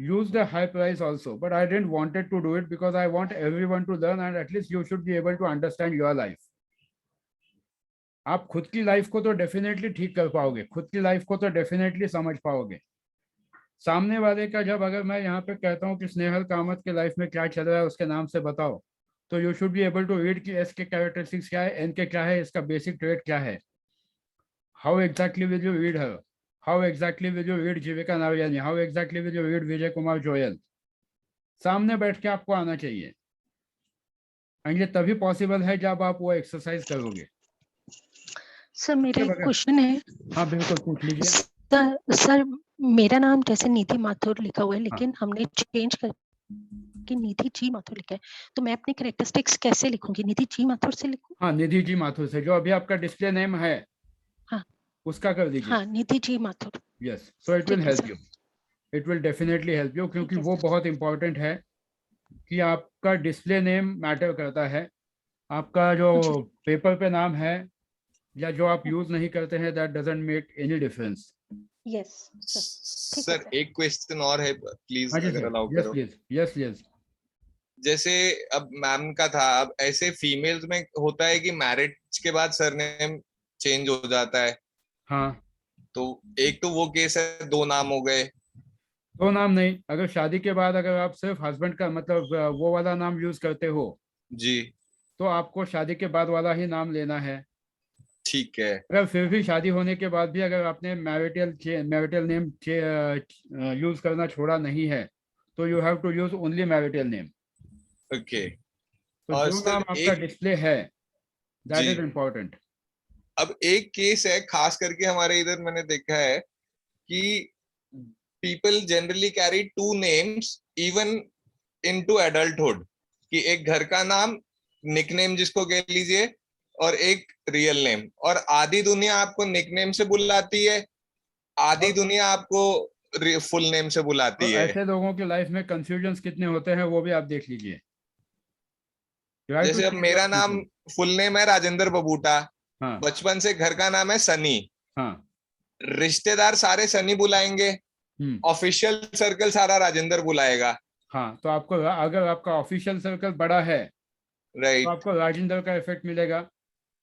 used a high price also, but I didn't wanted to do it because I want everyone to learn, and at least you should be able to understand your life. आप खुद की life को तो definitely ठीक कर पाओगे, खुद की लाइफ को तो डेफिनेटली समझ पाओगे। सामने वाले का जब अगर मैं यहाँ पे कहता हूँ कि स्नेहल कामत के लाइफ में क्या चल रहा है उसके नाम से बताओ, तो you should be able to read कि एस के कैरेक्टरिस्टिक्स क्या है, एन के क्या है, इसका बेसिक ट्रेड क्या है। How exactly will you read her, how exactly will you read Jeevika Narayani, how exactly will you read Vijay Kumar Joel. सामने बैठ के आपको आना चाहिए, एंड ये तभी पॉसिबल है जब आप वो एक्सरसाइज करोगे। सर मेरा एक क्वेश्चन है। हाँ बिल्कुल पूछ लीजिए। सर मेरा नाम जैसे निधि माथुर लिखा हुआ है, लेकिन हमने चेंज कर कि निधि जी माथुर लिखा है, तो मैं अपने कैरेक्टरिस्टिक्स कैसे लिखूंगी? निधि जी माथुर से लिखूं? हाँ निधि जी माथुर से, जो अभी आपका डिस्प्ले नेम है उसका कर दीजिए। हाँ Nidhi ji Mathur. Yes, so it will help you, it will definitely help you, क्योंकि वो बहुत इंपॉर्टेंट है कि आपका डिस्प्ले नेम मैटर करता है। आपका जो पेपर पे नाम है या जो आप यूज नहीं करते हैं, that doesn't make any difference. Yes sir एक क्वेश्चन और है प्लीज, अगर अलाउ करो। Yes yes. जैसे अब मैम का था, अब ऐसे फीमेल्स में होता है कि मैरिज के बाद सरनेम चेंज हो जाता है। हाँ, तो एक तो वो केस है, 2 नाम हो गए। 2 नाम नहीं, अगर शादी के बाद अगर आप सिर्फ हस्बैंड का मतलब वो वाला नाम यूज करते हो जी, तो आपको शादी के बाद वाला ही नाम लेना है। ठीक है। अगर फिर भी शादी होने के बाद भी अगर आपने मैरिटल नेम यूज करना छोड़ा नहीं है, तो you have to use only marital name. Okay. तो जो नाम आपका डिस्प्ले है दैट इज इम्पोर्टेंट। अब एक केस है खास करके हमारे इधर मैंने देखा है कि people generally carry 2 names even into adulthood, कि एक घर का नाम, निकनेम जिसको कह लीजिए, और एक रियल नेम। और आधी दुनिया आपको निकनेम से बुलाती है, आधी दुनिया आपको फुल नेम से बुलाती है। ऐसे लोगों की लाइफ में कंफ्यूजन्स कितने होते हैं वो भी आप देख लीजिए। जैसे अब मेरा नाम फुल नेम है राजेंद्र बबूटा, हाँ। बचपन से घर का नाम है सनी। हाँ। रिश्तेदार सारे सनी बुलाएंगे, ऑफिशियल सर्कल सारा राजेंद्र बुलाएगा। हाँ, तो आपको अगर आपका ऑफिशियल सर्कल बड़ा है राइट, तो आपको राजेंद्र का इफेक्ट मिलेगा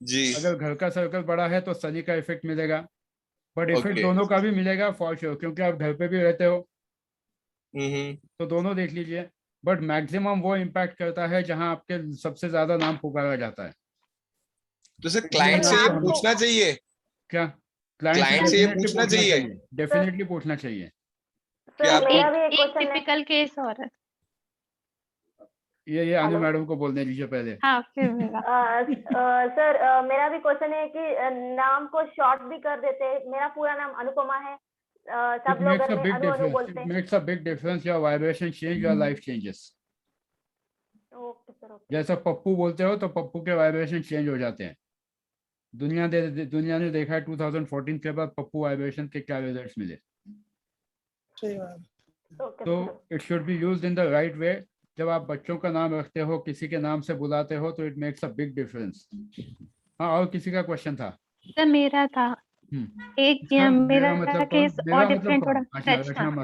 जी। अगर घर का सर्कल बड़ा है तो सनी का इफेक्ट मिलेगा, बट इफेक्ट दोनों का भी मिलेगा फॉर श्योर, क्योंकि आप घर पे भी रहते हो। तो दोनों देख लीजिए, बट मैक्सिमम वो इम्पैक्ट करता है जहां आपके सबसे ज्यादा नाम पुकारा जाता है। तो सर क्लाइंट से ये पूछना चाहिए क्या क्लाइंट से ये पूछना चाहिए। डेफिनेटली पूछना चाहिए। सर मेरा भी एक एक क्वेश्चन है। टिपिकल केस और है। ये अनु मैडम को बोलने दीजिए पहले। हाँ फिर मेरा सर मेरा भी क्वेश्चन है कि नाम को शॉर्ट भी कर देते हैं। मेरा पूरा नाम अनुपमा है, सब लोग घर में अनु अनु बोलते हैं। It makes a big difference. Your vibration change, your life changes. Okay sir, okay. जैसा पप्पू बोलते हो तो पप्पू के वाइब्रेशन चेंज हो जाते हैं। दुनिया ने देखा है 2014 के बाद पप्पू वाइब्रेशन के क्या रिजल्ट्स मिले। तो it should be used in the right way. जब आप बच्चों का नाम रखते हो, किसी के नाम से बुलाते हो, तो it makes a big difference. हाँ, और किसी का क्वेश्चन था? सर मेरा था एक मेरा केस और डिफरेंट थोड़ा।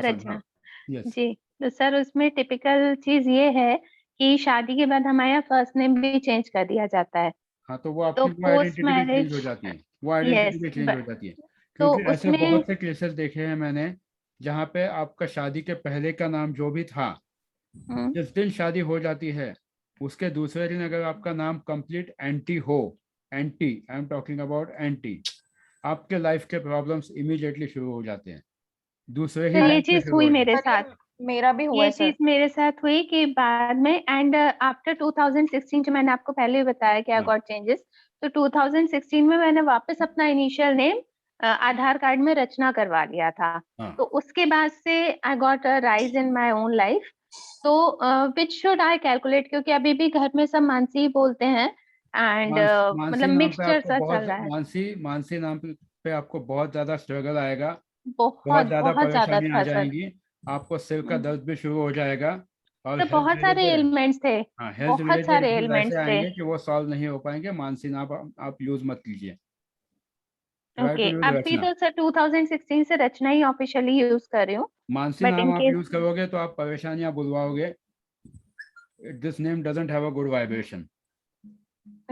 रचना जी। तो सर उसमें टिपिकल चीज ये है कि शादी के बाद हमारे यहाँ फर्स्ट नेम भी चेंज कर दिया जाता है। हाँ, तो वो आपकी आइडेंटिटी चेंज हो जाती है। वो आइडेंटिटी चेंज हो जाती है। क्योंकि ऐसे बहुत से केसेस देखे हैं मैंने जहाँ पे आपका शादी के पहले का नाम जो भी था, जिस दिन शादी हो जाती है उसके दूसरे दिन अगर आपका नाम कंप्लीट एंटी हो, anti, I am talking about anti, आपके लाइफ के प्रॉब्लम्स इमीडिएटली शुरू हो जाते हैं। दूसरे ही ये चीज हुई मेरे साथ। मेरा भी हुआ ये चीज मेरे साथ हुई कि बाद में एंड आफ्टर 2016 जो मैंने आपको पहले ही बताया कि आई गॉट चेंजेस। तो 2016 में मैंने वापस अपना इनिशियल नेम आधार कार्ड में रचना करवा लिया था। तो उसके बाद से I got a rise in my own life. तो विच शुड आई कैलकुलेट, क्योंकि अभी भी घर में सब मानसी ही बोलते हैं एंड मतलब मिक्सचर सा चल रहा है। मानसी नाम पे आपको बहुत ज्यादा स्ट्रगल आएगा, बहुत ज्यादा परेशानी आ जाएंगी, आपको सिर का दर्द भी शुरू हो जाएगा। और तो बहुत सारे एलिमेंट्स थे। बहुत सारे एलिमेंट्स थे कि वो सॉल्व नहीं हो पाएंगे। मानसी नाम आप यूज मत कीजिए। ओके, अभी तो सर 2016 से रचना ही ऑफिशियली यूज कर रही हूँ। मानसी नाम आप यूज करोगे तो आप परेशानियां बुलवाओगे। This name doesn't have a good vibration.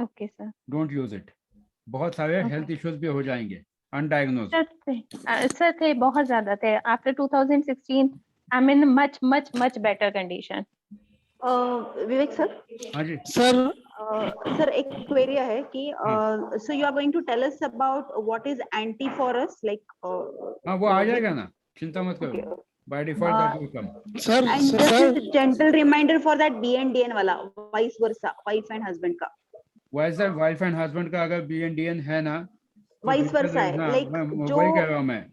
Okay sir, don't use it. बहुत सारे हेल्थ इश्यूज भी हो जाएंगे अनडायग्नोज्ड। सर थे बहुत ज्यादा थे। After 2016 I am in much better condition. Vivek sir. हाँ जी सर। सर एक क्वेरी है कि so you are going to tell us about what is anti for us, like हाँ वो आ जाएगा ना, चिंता मत करो। By default that will come. Sir sir gentle reminder for that BNDN वाला, vice versa, wife and husband का। वाइफ एंड हस्बैंड का अगर BNDN है ना, वाइस वर्सा है, लाइक जो वही कह रहा हूँ मैं।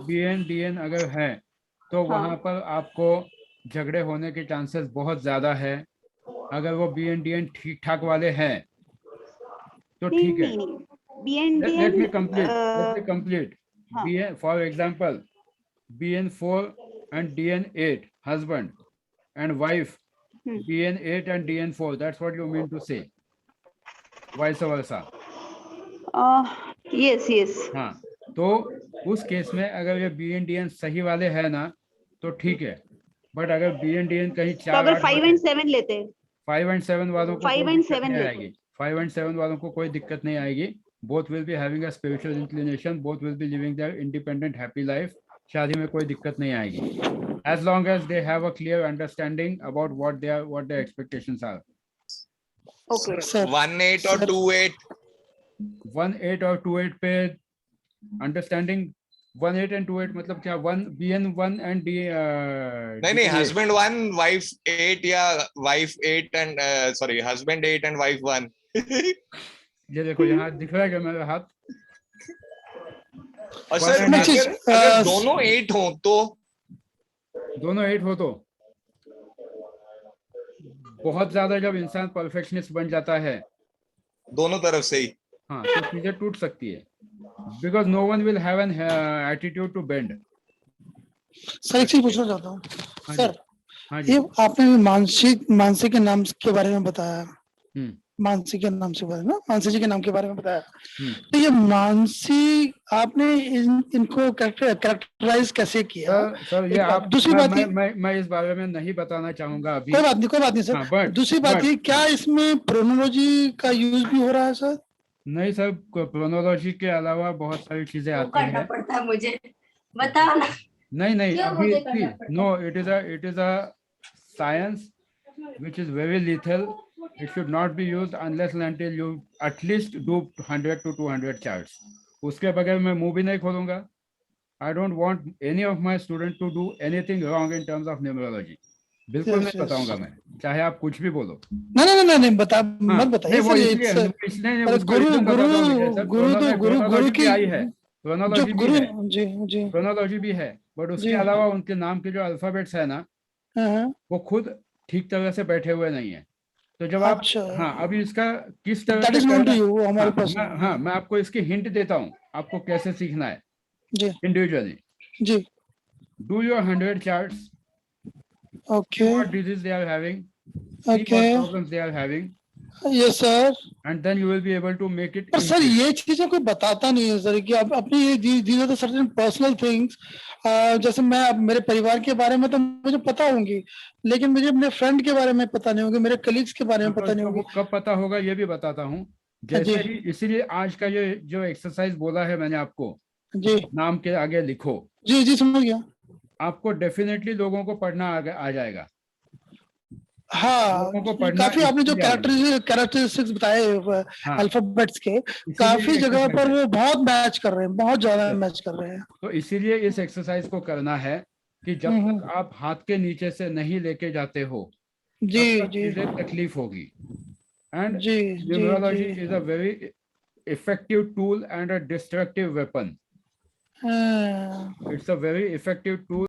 BNDN अगर है तो वहां पर आपको झगड़े होने के चांसेस बहुत ज्यादा है। अगर वो BNDN ठीक ठाक वाले हैं तो ठीक है। Let me complete. BN, for example, BN4 and DN8, husband and wife, BN8 and DN4, that's what you mean to say, vice versa. yes. हाँ, तो उस केस में अगर ये BNDN सही वाले हैं ना तो ठीक है। बट अगर BNDN कहीं 4 तो अगर 5 and 7 लेते हैं, 5 and 7 वालों को 5 and 7 लेते, 5 and 7 वालों को कोई दिक्कत नहीं आएगी। Both will be having a spiritual inclination, both will be living their independent happy life. शादी में कोई दिक्कत नहीं आएगी as long as they have a clear understanding about what their expectations are. Okay. 1-8 और 2-8, 1-8 और 2-8 पे अंडरस्टैंडिंग 1-8 and 2-8 मतलब क्या? 1 BN1 and D नहीं हस्बैंड 1 वाइफ 8 या wife 8 and sorry husband 8 and wife 1। ये देखो यहाँ दिख रहा है क्या मेरा हाथ? और सर अगर दोनों 8 हो तो बहुत ज्यादा जब इंसान परफेक्शनिस्ट बन जाता है दोनों तरफ से ही, हाँ, तो चीजें टूट सकती है। Because no one will have an attitude to bend. Sir एक चीज पूछना चाहता हूँ सर। हाँ ये आपने मानसी के नाम के बारे में बताया, मानसी के नाम से ना, मानसी जी के नाम के बारे में बताया। तो ये मानसी आपने इनको कैरेक्टराइज कैसे किया? सर ये आप दूसरी बात मैं इस बारे में नहीं बताना चाहूंगा अभी। कोई बात नहीं सर। दूसरी बात ये, क्या इसमें प्रोनोलॉजी का यूज भी हो रहा है सर? नहीं सर, प्रोनोलॉजी के अलावा बहुत सारी चीजें आती हैं। पड़ता है मुझे, बताओ ना। नहीं अभी no, it is a science which is very lethal. It should not be used unless and until you at least do 100 to 200 charts. उसके बगैर मैं मुंह भी नहीं खोलूंगा। I don't want any of my student to do anything wrong in terms of numerology. बिल्कुल नहीं बताऊंगा मैं, चाहे आप कुछ भी बोलो। नहीं बता, मत बताइए वो सर। इसलिए गुरु की आई है, क्रोनोलॉजी भी है, जी क्रोनोलॉजी भी है, बट उसके अलावा उनके नाम के जो अल्फाबेट्स है ना, वो खुद ठीक तरह से बैठे हुए नहीं है। तो जब आप अभी इसका किस तरह से मैं आपको इसकी हिंट देता हूँ, आपको कैसे सीखना है individually. Ji. Do your 100 charts. Okay. See what disease they are having. Okay. See what problems they are having. Yes, sir. And then you will be able to make it. पर sir ये चीजें कोई बताता नहीं है sir कि आप अपनी ये these are the certain personal things. जैसे मैं मेरे परिवार के बारे में तो मुझे पता होंगी, लेकिन मुझे अपने फ्रेंड के बारे में पता नहीं होगी, मेरे कलीग्स के बारे में पता नहीं होगी। कब पता होगा ये भी बताता हूँ। जैसे ही, इसीलिए आज का ये जो एक्सरसाइज बोला है मैंने आपको, जी, नाम के आगे लिखो। जी समझ गया। आपको डेफिनेटली लोगों को पढ़ना आ जाएगा। हाँ, काफी आपने जो कैरेक्टरिस्टिक्स बताए अल्फाबेट्स के, काफी जगह पर वो बहुत मैच कर रहे हैं, बहुत ज्यादा मैच कर रहे हैं। तो इसीलिए इस एक्सरसाइज को करना है कि जब तक आप हाथ के नीचे से नहीं लेके जाते हो, जी तकलीफ होगी। And numerology is a very effective tool and a destructive weapon. It's a very effective tool